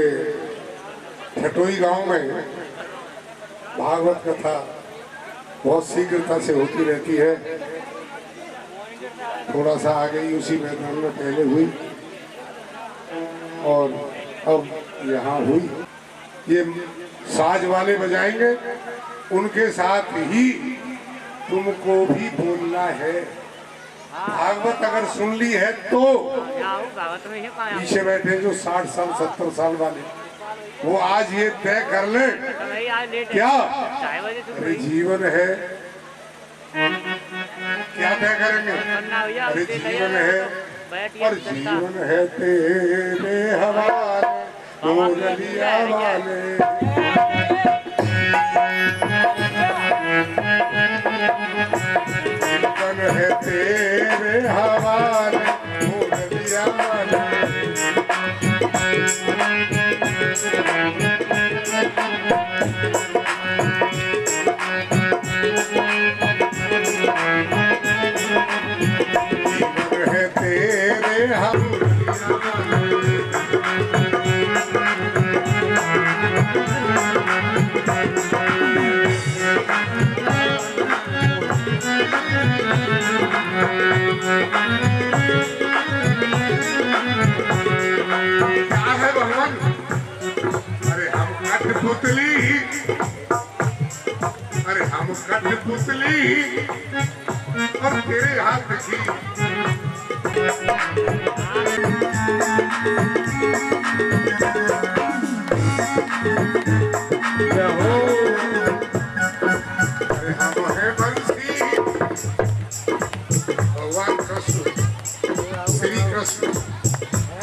ठटोई गांव में भागवत कथा बहुत शीघ्रता से होती रहती है। थोड़ा सा आगे ही उसी मैदान में पहले हुई और अब यहाँ हुई। ये साज वाले बजाएंगे, उनके साथ ही तुमको भी बोलना है। भागवत अगर सुन ली है तो पीछे बैठे जो 60 साल 70 साल वाले, वो आज ये तय कर ले क्या अरे जीवन है, क्या तय करेंगे? अरे जीवन है और जीवन है तेरे हवाले, नदिया वाले। जीवन है तेरे हवाले, नदिया वाले। जीवन है तेरे हवाले। क्या है भगवान? अरे हम कठपुतली, अरे हम कठपुतली और तेरे हाथ की अरे हम है बंसी, भगवान कृष्ण श्री कृष्ण,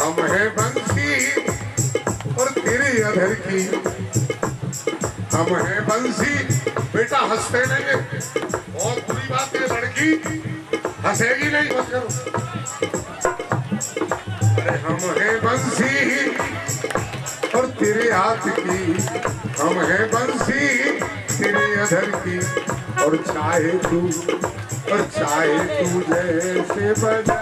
हम है बंसी और तेरे अधर की, हम है बंसी। बेटा हंसते नहीं, बहुत बुरी बात है, लड़की हंसेगी नहीं, मत करो। अरे हम है बंसी और तेरे हाथ की, हम है बंसी तेरे अधर की, और चाहे तू जैसे बजा,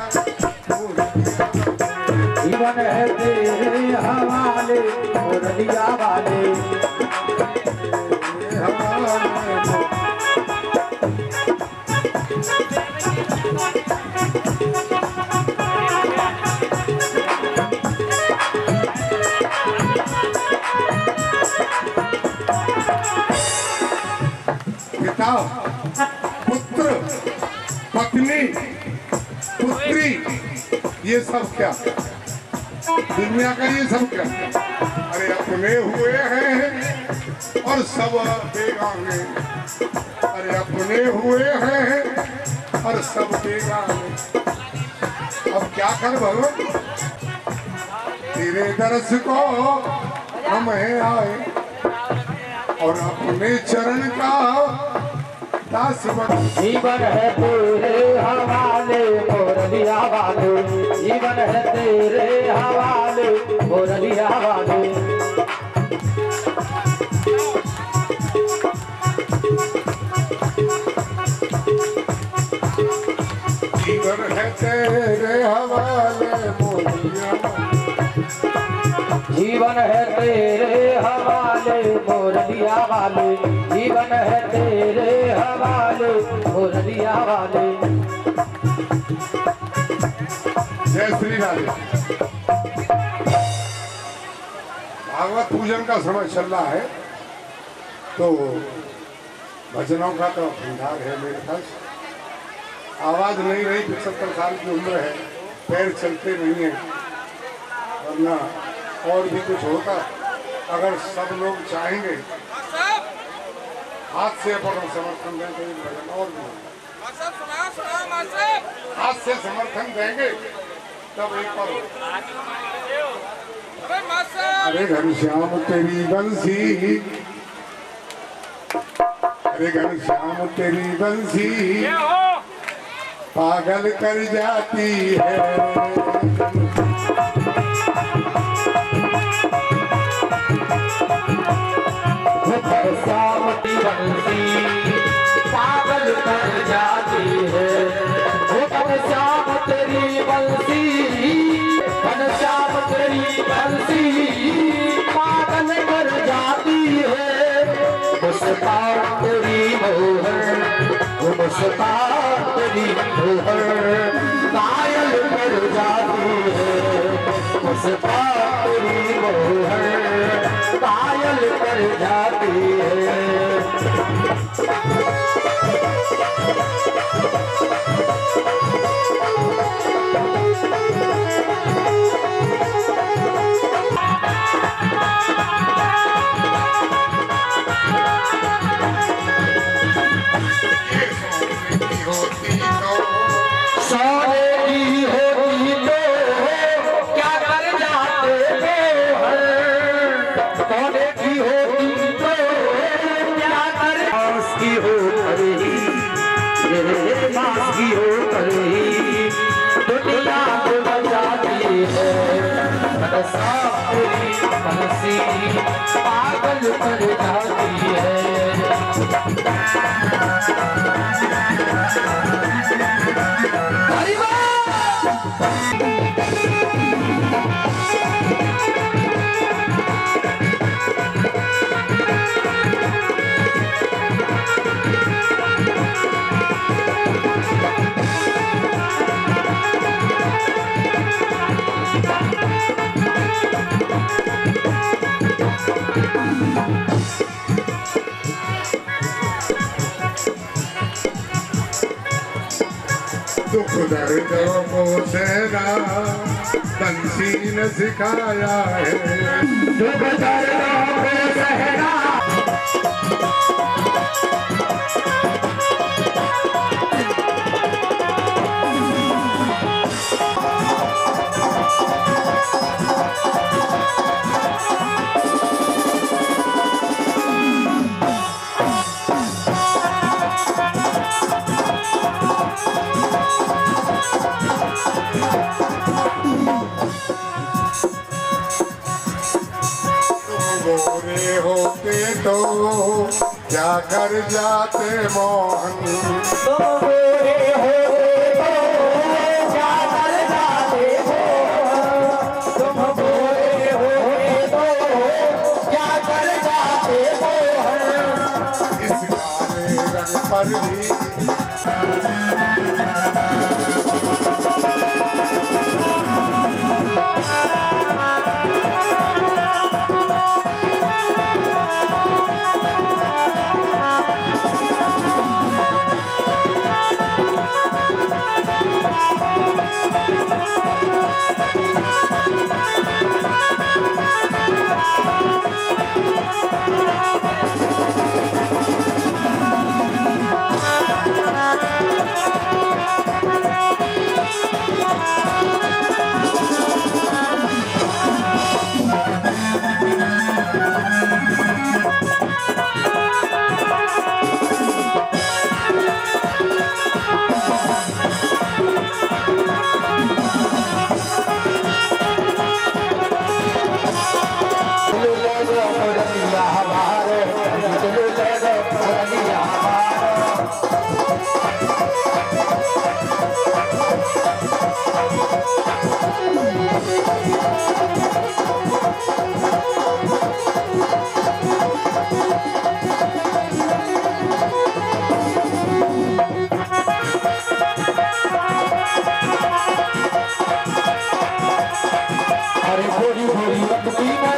जीवन है तेरे हवाले मुरलिया वाले, पिता पुत्र पत्नी पुत्री, ये सब क्या दुनिया का, ये सब क्या? अरे अपने हुए हैं और सब बेगाने, अरे अपने हुए हैं और सब बेगाने। अब क्या कर भगवान, तेरे दरस को हम है आए और अपने चरण का दास बन। जीवन है तेरे हवाले मुरलिया वाले, जीवन है तेरे हवाले मुरलिया वाले, जीवन है तेरे हवाले मुरलिया वाले, जीवन है तेरे हवाले मुरलिया वाले, जीवन है तेरे हवाले मुरलिया वाले। जय श्री राधे। भागवत पूजन का समय चल रहा है, तो भजनों का तो भंडार है मेरे पास। आवाज नहीं रही, 75 साल की उम्र है, पैर चलते नहीं है, वरना और भी कुछ होता। अगर सब लोग चाहेंगे हाथ से अपन समर्थन देंगे, भजन और भी हाथ से समर्थन देंगे तब एक पर। अरे घनश्याम तेरी बंसी, अरे घनश्याम तेरी बंसी पागल कर जाती है। घनश्याम तेरी बंसी पागल कर जाती है, घनश्याम तेरी बंसी, घनश्याम तेरी बंसी पागल कर जाती है। मुस्कान तेरी मोहर, मुस्कान तेरी मोहर कायल कर जाती है, मुस्कान तेरी मोहर कायल कर जाती है। सोने की होती तो क्या कर जाते हो, सोने की होती तो क्या कर, मांस की हो कर ही, मांस की हो कर ही दुनिया को बचाती है। बंसी पागल कर जाती है। वेदों को सहना बंसी ने सिखाया है। दुख दर्दों को सहना गोरे होते तो क्या कर जाते मोहन। तुम गोरे होते तो क्या कर जाते हो। तुम गोरे होते तो क्या कर जाते हो। इस काले रंग पर भी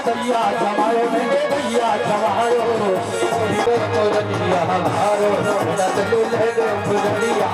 दैया जमायो मैंने दैया जमायो हमारो बुझलिया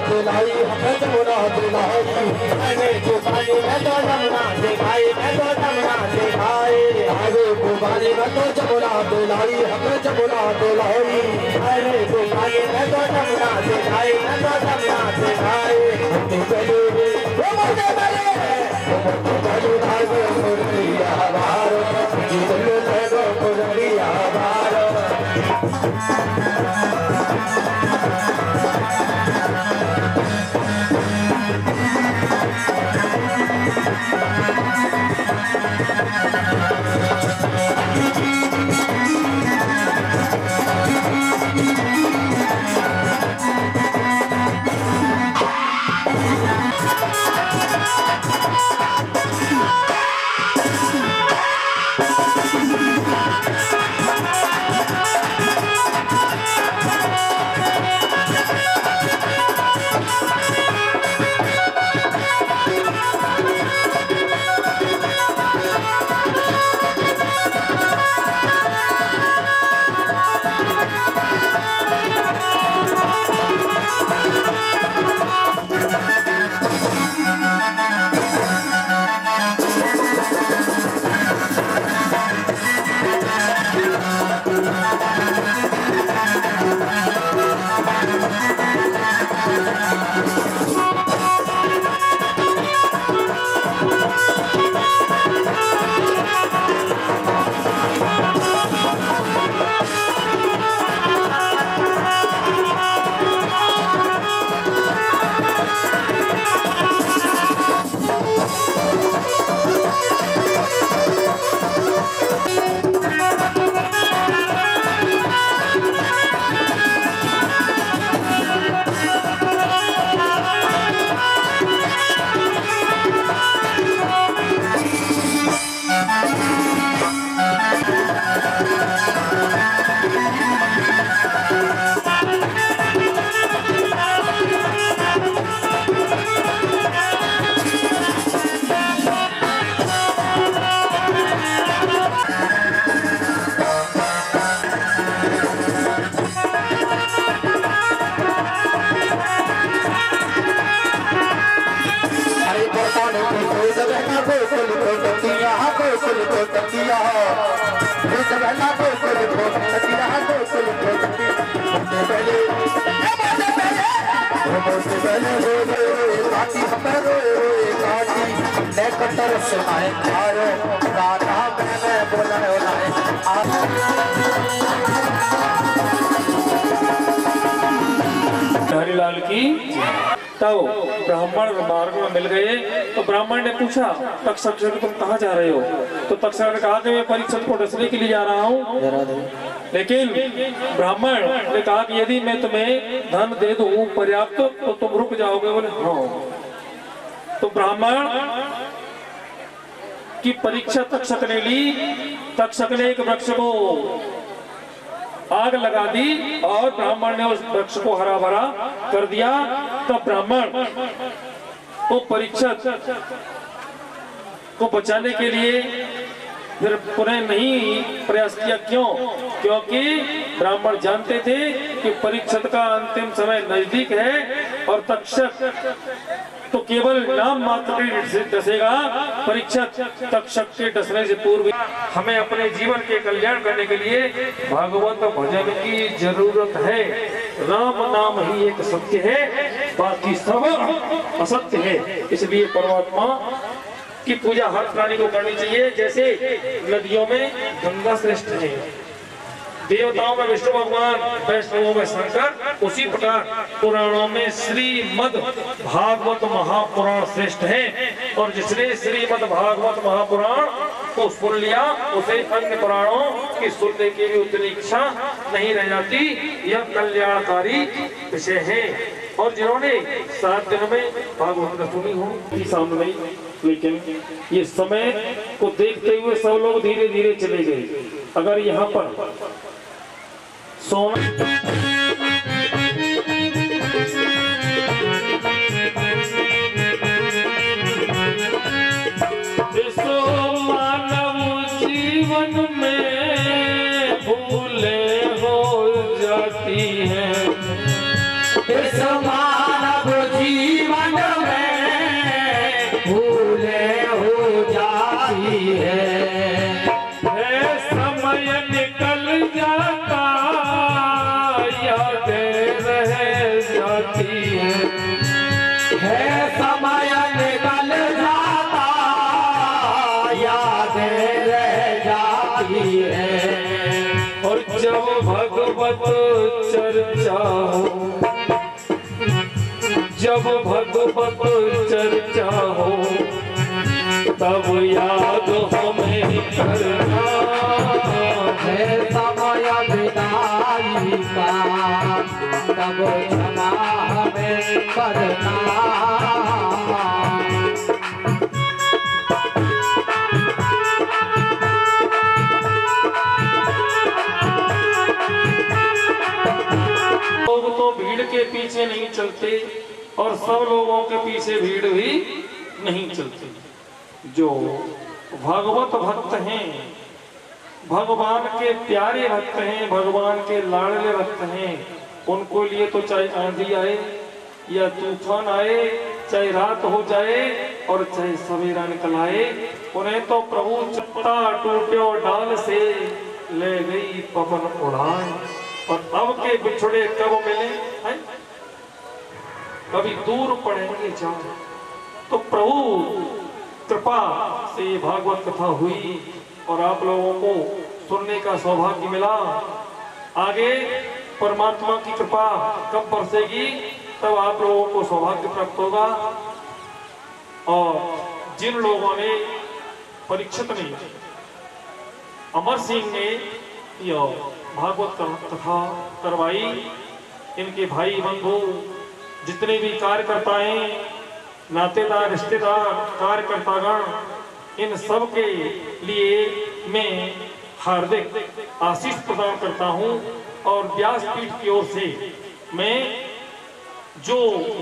दिलाई हमें जमुना दिलाई हमें जुबानी में तो जमुना दिखाई मैं तो जमुना दिखाई हमें जुबानी में तो जमुना दिलाई हमें जमुना दिलाई हमें जुबानी में तो जमुना दिखाई मैं तो जमुना दिखाई चलो वो मुझे मिले चलो धागे मुरलिया बारो चलो धागे मुरलिया बारो गोकुल को तकिया भेजवाना गोकुल को तकिया गोकुल को काटी हमें रोए काटी लेकर सुनाए आरो राधा मैंने बोलाए हरिलाल की। तब ब्राह्मण मार्ग में मिल गए तो ब्राह्मण ने पूछा तक्षक से तुम कहाँ जा रहे हो? तो तक्षक ने कहा कि मैं परीक्षित को डसने के लिए जा रहा हूँ। लेकिन ब्राह्मण ने कहा कि यदि मैं तुम्हें धन दे दूं पर्याप्त तो तुम रुक जाओगे। बोले हाँ। तो ब्राह्मण की परीक्षा तक्षक ने ली। तक्षक ने एक वृक्ष को आग लगा दी और ब्राह्मण ने उस वृक्ष को हरा भरा कर दिया। तब ब्राह्मण को परीक्षा को बचाने के लिए फिर पुनः नहीं प्रयास किया। क्यों? क्योंकि ब्राह्मण जानते थे कि परीक्षित का अंतिम समय नजदीक है और तक्षक तो केवल नाम मात्र से डसेगा। परीक्षित तक्षक के डसने से पूर्व हमें अपने जीवन के कल्याण करने के लिए भागवत भजन की जरूरत है। राम नाम ही एक सत्य है, बाकी सब असत्य है। इसलिए परमात्मा की पूजा हर प्राणी को करनी चाहिए। जैसे नदियों में गंगा श्रेष्ठ है, देवताओं में विष्णु भगवान, वैष्णवों में शंकर, उसी प्रकार पुराणों में श्रीमद् भागवत महापुराण श्रेष्ठ है। और जिसने श्रीमद् भागवत महापुराण को सुन लिया उसे अन्य पुराणों की सुनने की भी उतनी इच्छा नहीं रह जाती। यह कल्याणकारी विषय है। और जिन्होंने 7 दिनों में भागवत सुनी हो सामने नहीं, लेकिन ये समय को देखते हुए सब लोग धीरे धीरे चले गए। अगर यहाँ पर सोना मानव जीवन में भूले हो जाती है, इस मानव जीवन में भूले हो जाती है। समय निकल जाता यादें रह जाती है समय निकल जाता यादें रह जाती है। और जब भगवत चर्चा हो, जब भगवत चर्चा हो तब याद हमें करना है। समय विदाई का तब क्षमा हमें करना। लोग तो भीड़ के पीछे नहीं चलते और सब लोगों के पीछे भीड़ भी नहीं चलती। जो भागवत भक्त हैं, भगवान के प्यारे भक्त हैं, भगवान के लाडले भक्त हैं, उनको लिए तो चाहे आंधी आए या तूफान आए, चाहे रात हो जाए और चाहे सवेरा निकल आए, उन्हें तो प्रभु चत्ता टूट्यो डाल से ले गई पवन उड़ान। और अब के बिछड़े कब मिले हैं? कभी दूर पड़ेंगे जान। तो प्रभु कृपा से भागवत कथा हुई और आप लोगों को सुनने का सौभाग्य मिला। आगे परमात्मा की कृपा कब बरसेगी तब आप लोगों को सौभाग्य प्राप्त होगा। और जिन लोगों ने परीक्षित ने, अमर सिंह ने यह भागवत कथा करवाई, इनके भाई बंधु जितने भी कार्यकर्ताएं, नातेदार, रिश्तेदार, कार्यकर्तागण, इन सब के लिए मैं हार्दिक आशीष प्रदान करता हूं। और व्यासपीठ की ओर से मैं जो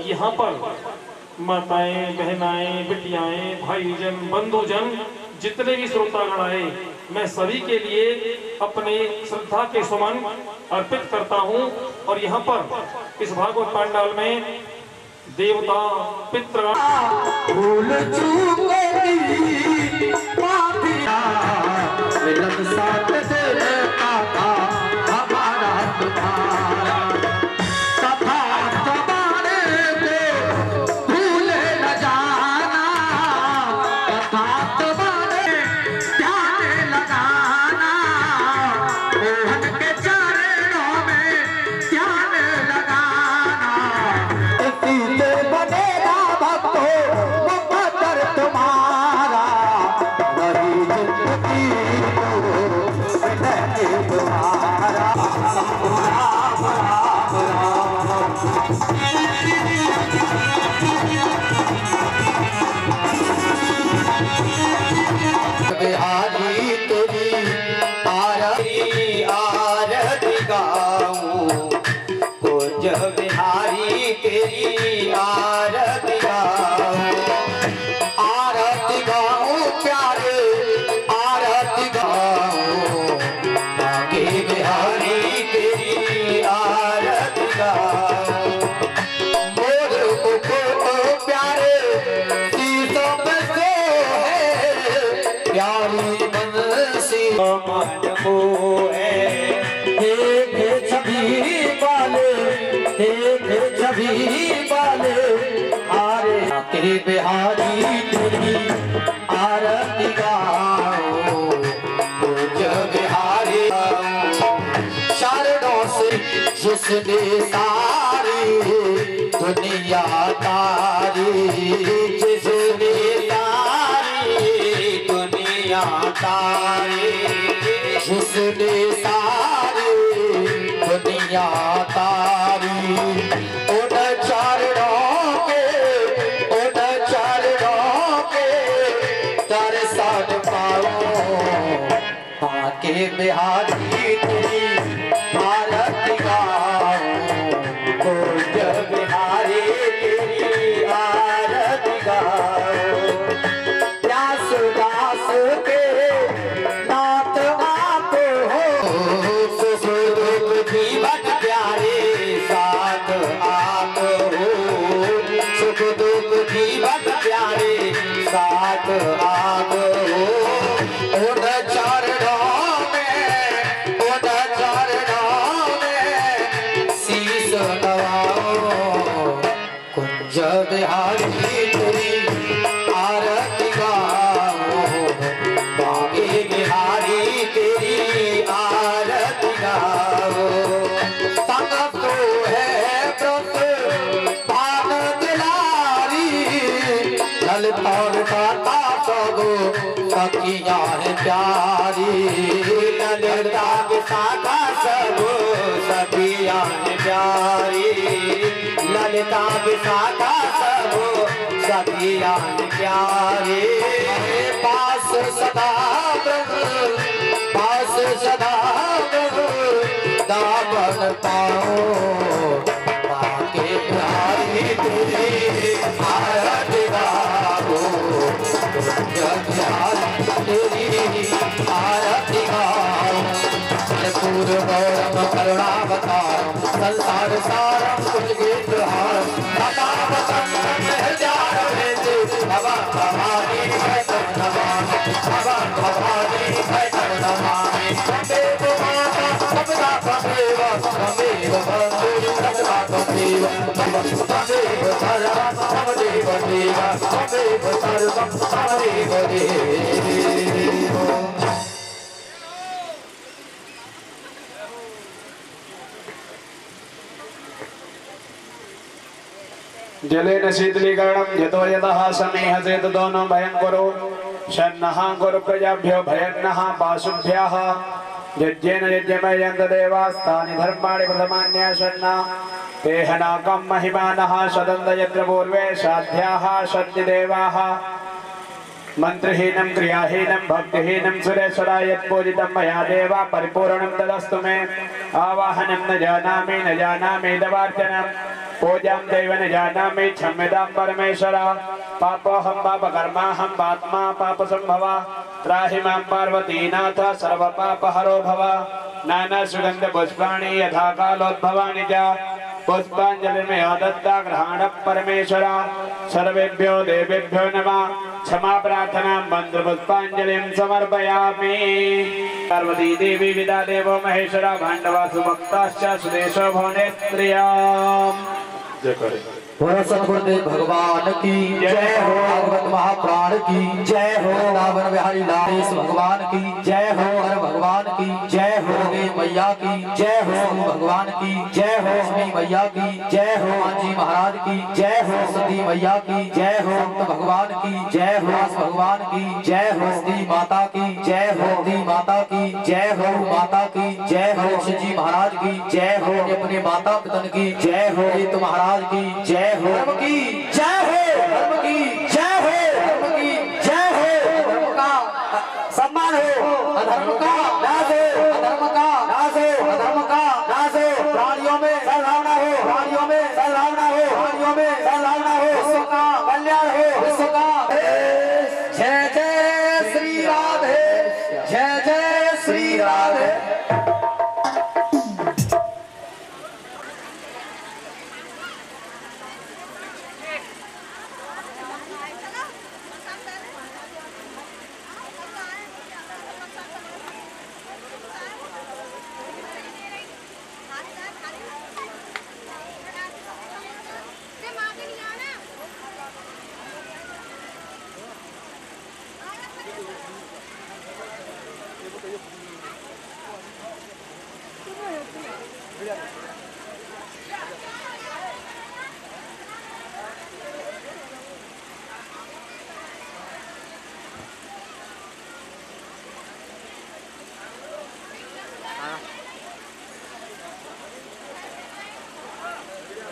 यहाँ पर माताएं, बहनाएं, बिटियाएं, भाईजन, बंधुजन, जितने भी श्रोतागण आए, मैं सभी के लिए अपने श्रद्धा के सुमन अर्पित करता हूं। और यहाँ पर इस भागवत पांडाल में देवता, पितृगण भूल चूक माफी तुम्हारा राम राम बिहारी तेरी आरती गाऊं कुंज बिहारी तेरी आरती गाऊं प्यारे आरती गाऊं आगे बिहारी तेरी आरती गाऊं मोर को प्यारे शीशों में से प्यारी बंसी मन को है देखे छवि वाले देखे छवि वाले आरे तेरे बिहारी तेरी आरती गाओ कुछ बिहारी शरणों से जिसने सारी दुनिया तारी जिसने तारे जिसने सारी दुनिया तारी उन चरणों के दर्शन पाओ आके बिहारी तेरी आरती गाओ कुंज बिहारी तेरी आरती गाओ प्यास दास के नाथ आप हो सुख जीवन प्यारे साथ आप हो सुख दुख जीवन प्यारे साथ आप हो उन चरणों में शीश नवाओ कुंज बिहारी तेरी आरती गाओ बागे बिहारी तेरी आरती गाओ संग तो है व्रत पान दिलारी ललित और माता सब सखियां है प्यारी ललिता विशाखा सब सखियां है प्यारी ललिता विशाखा सब सखियां प्यारे पास सदा दामन पाओ आके प्यारी तेरी आरती गाओ तेरी आरती गाओ पूर्व गौरम करुणावतारम संसार सारम कुछ गीत हारम भगवान भवानी है नमामि भगवान भवानी है नमामि देव माता सबदा तमेव तमेव बंधु सबदा तमेव तमेव सर्वं तमेव देव तमेव सर्वं तमेव देव जलेन शीतलीकरणं यतो यतः समेह चेत दोनों भयं कुरु शन्नः कुरु प्रजाभ्यो भयन्नः वासुभ्यः यज्ञेन यज्ञमयन्त देवास्तानि धर्माणि प्रथमान्यशन्ना तेह नाकं महिमानः सदन्त यत्र पूर्वे साध्याः सत्यदेवाः मंत्रहीनं क्रियाहीनं भक्तिहीनं सुरेश्वरा यत्पूजितं मया देवा परिपूर्णं तदस्तु मे आवाहनं न जानामि दवार्चनं पूजां दैव न जानामि क्षम्यतां परमेश्वरा पापोऽहं पापकर्माहं पात्मा पापसंभवा त्राहि मां पार्वतीनाथ सर्वपापहरो भव नानासुगन्धपुष्पाणि यथा कालोद्भवानि च पुष्पाञ्जलिर्मया दत्ता ग्रहणं परमेश्वरा सर्वेभ्यो देवेभ्यो नमः क्षमा प्रार्थनां मन्त्रपुष्पाञ्जलिं समर्पयामि पार्वती देवी विदा देवो महेश्वरा भाण्डवासु भक्ताश्च सुदेशो भुवनेत्र्याम् जय करे बोलो सतगुरुदेव भगवान की जय हो भागवत महाप्राण की जय हो रावण बिहारी लालेश भगवान की जय हो हर भगवान की जय हो मैया मैया की जय हो, भगवान की जय हो, लक्ष्मी मैया की जय हो, जी महाराज की जय हो, सती मैया की जय हो, भगवान की जय हो, भगवान की जय हो, दी माता की जय हो, दी माता की जय हो, माता की जय हो, जी महाराज की जय हो, अपने माता पिता की जय हो, तो महाराज की जय हो, धर्म की जय हो, धर्म की जय हो, धर्म की जय हो, धर्म का सम्मान हो, अधर्म का नाश हो, अधर्म का नाश हो, अधर्म का नाश हो, प्राणियों में सद्भावना हो, प्राणियों में सद्भावना हो, प्राणियों में सद्भावना हो, विश्व का कल्याण हो, विश्व का जय जय श्री राधे, जय जय श्री राधे।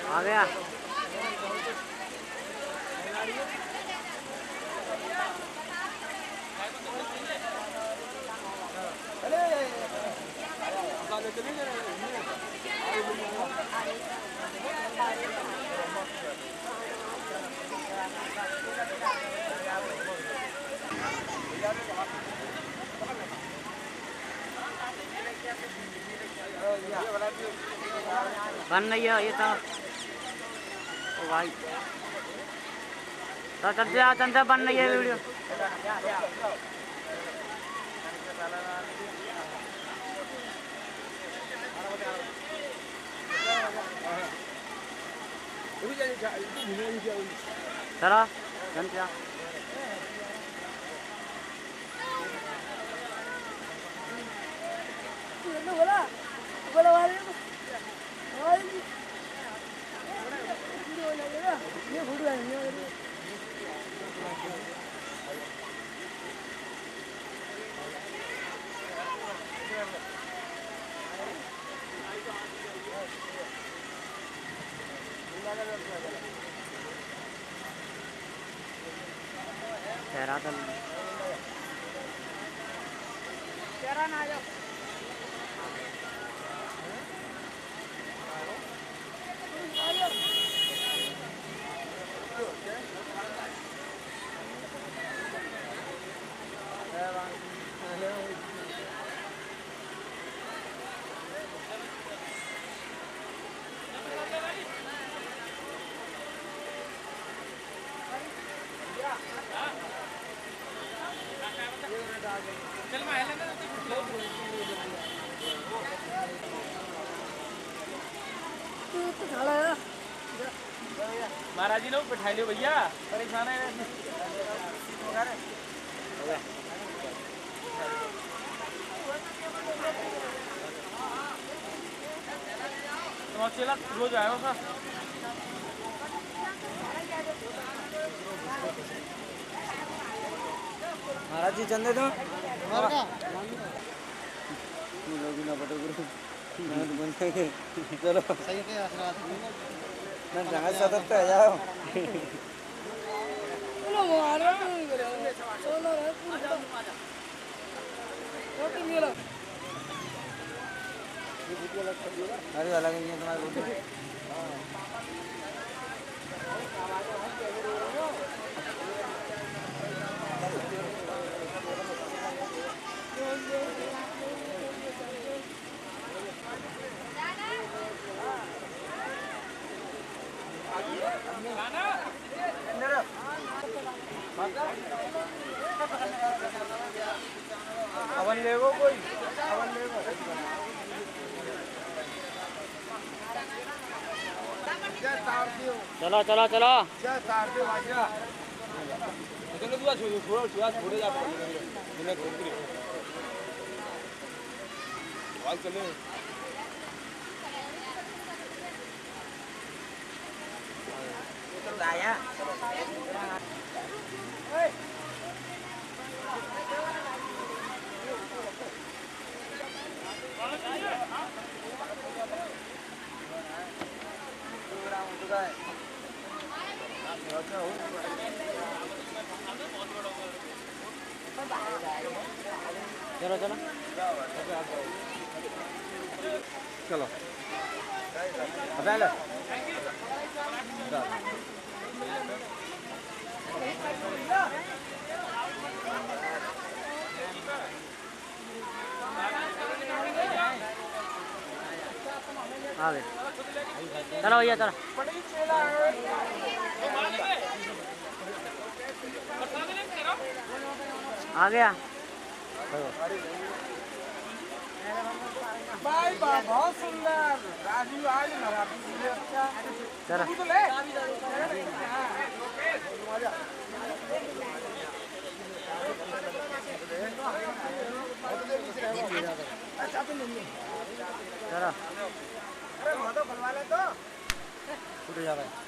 आ गया। बन नहीं है ये तो ओ भाई तो चलते बन नहीं है वीडियो। चलो चलते चेहरा तो चेहरा ना आ जाओ। महाराज जी लोग बैठा लियो भैया, परेशान है। तो चला रोज आयो सर। महाराज जी चंदे दो चलो सही जगह सतत है जाओ अरे अलग नहीं है तुम्हारे रोटी। अवन लेगो कोई अवन लेगो। चलो चलो चलो चलो दुआ छोड़ो छोड़ो जा चलो चलो चलो आ गए चलो भैया चलो आ गया भाई बहुत सुंदर राजू आज चलो चलो छूट जा रहा है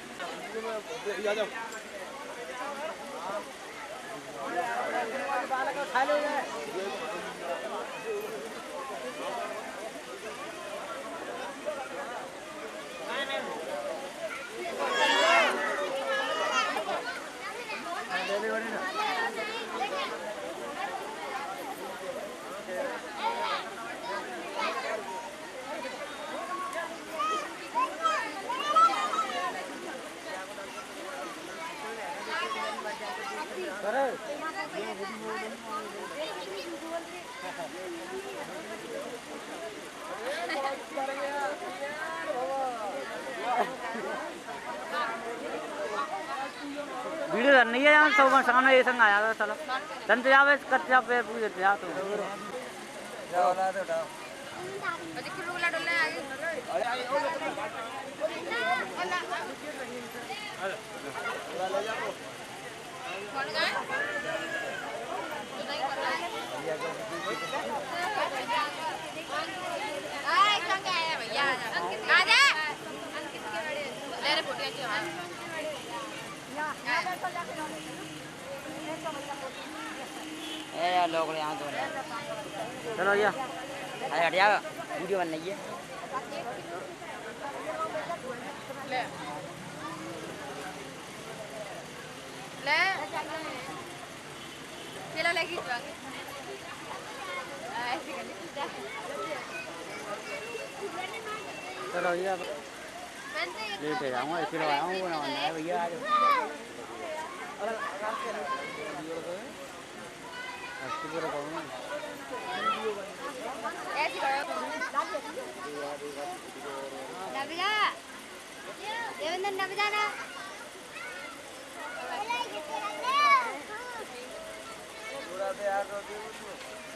वीडियो करनी है यहाँ सब सामने ये संग आया था चलो तन तो जावे कच्चा पे पूरे जा तो यार लोग यहाँ तो चलो भैया अरे हट जाओ वीडियो बन रही है ले ले चलो लगी चलो भैया लेट है जाऊँगा इसलिए आया हूँ ना भैया आ जाओ ऐसे करो नबिया देवेंद्र नबिया ना पूरा दे आ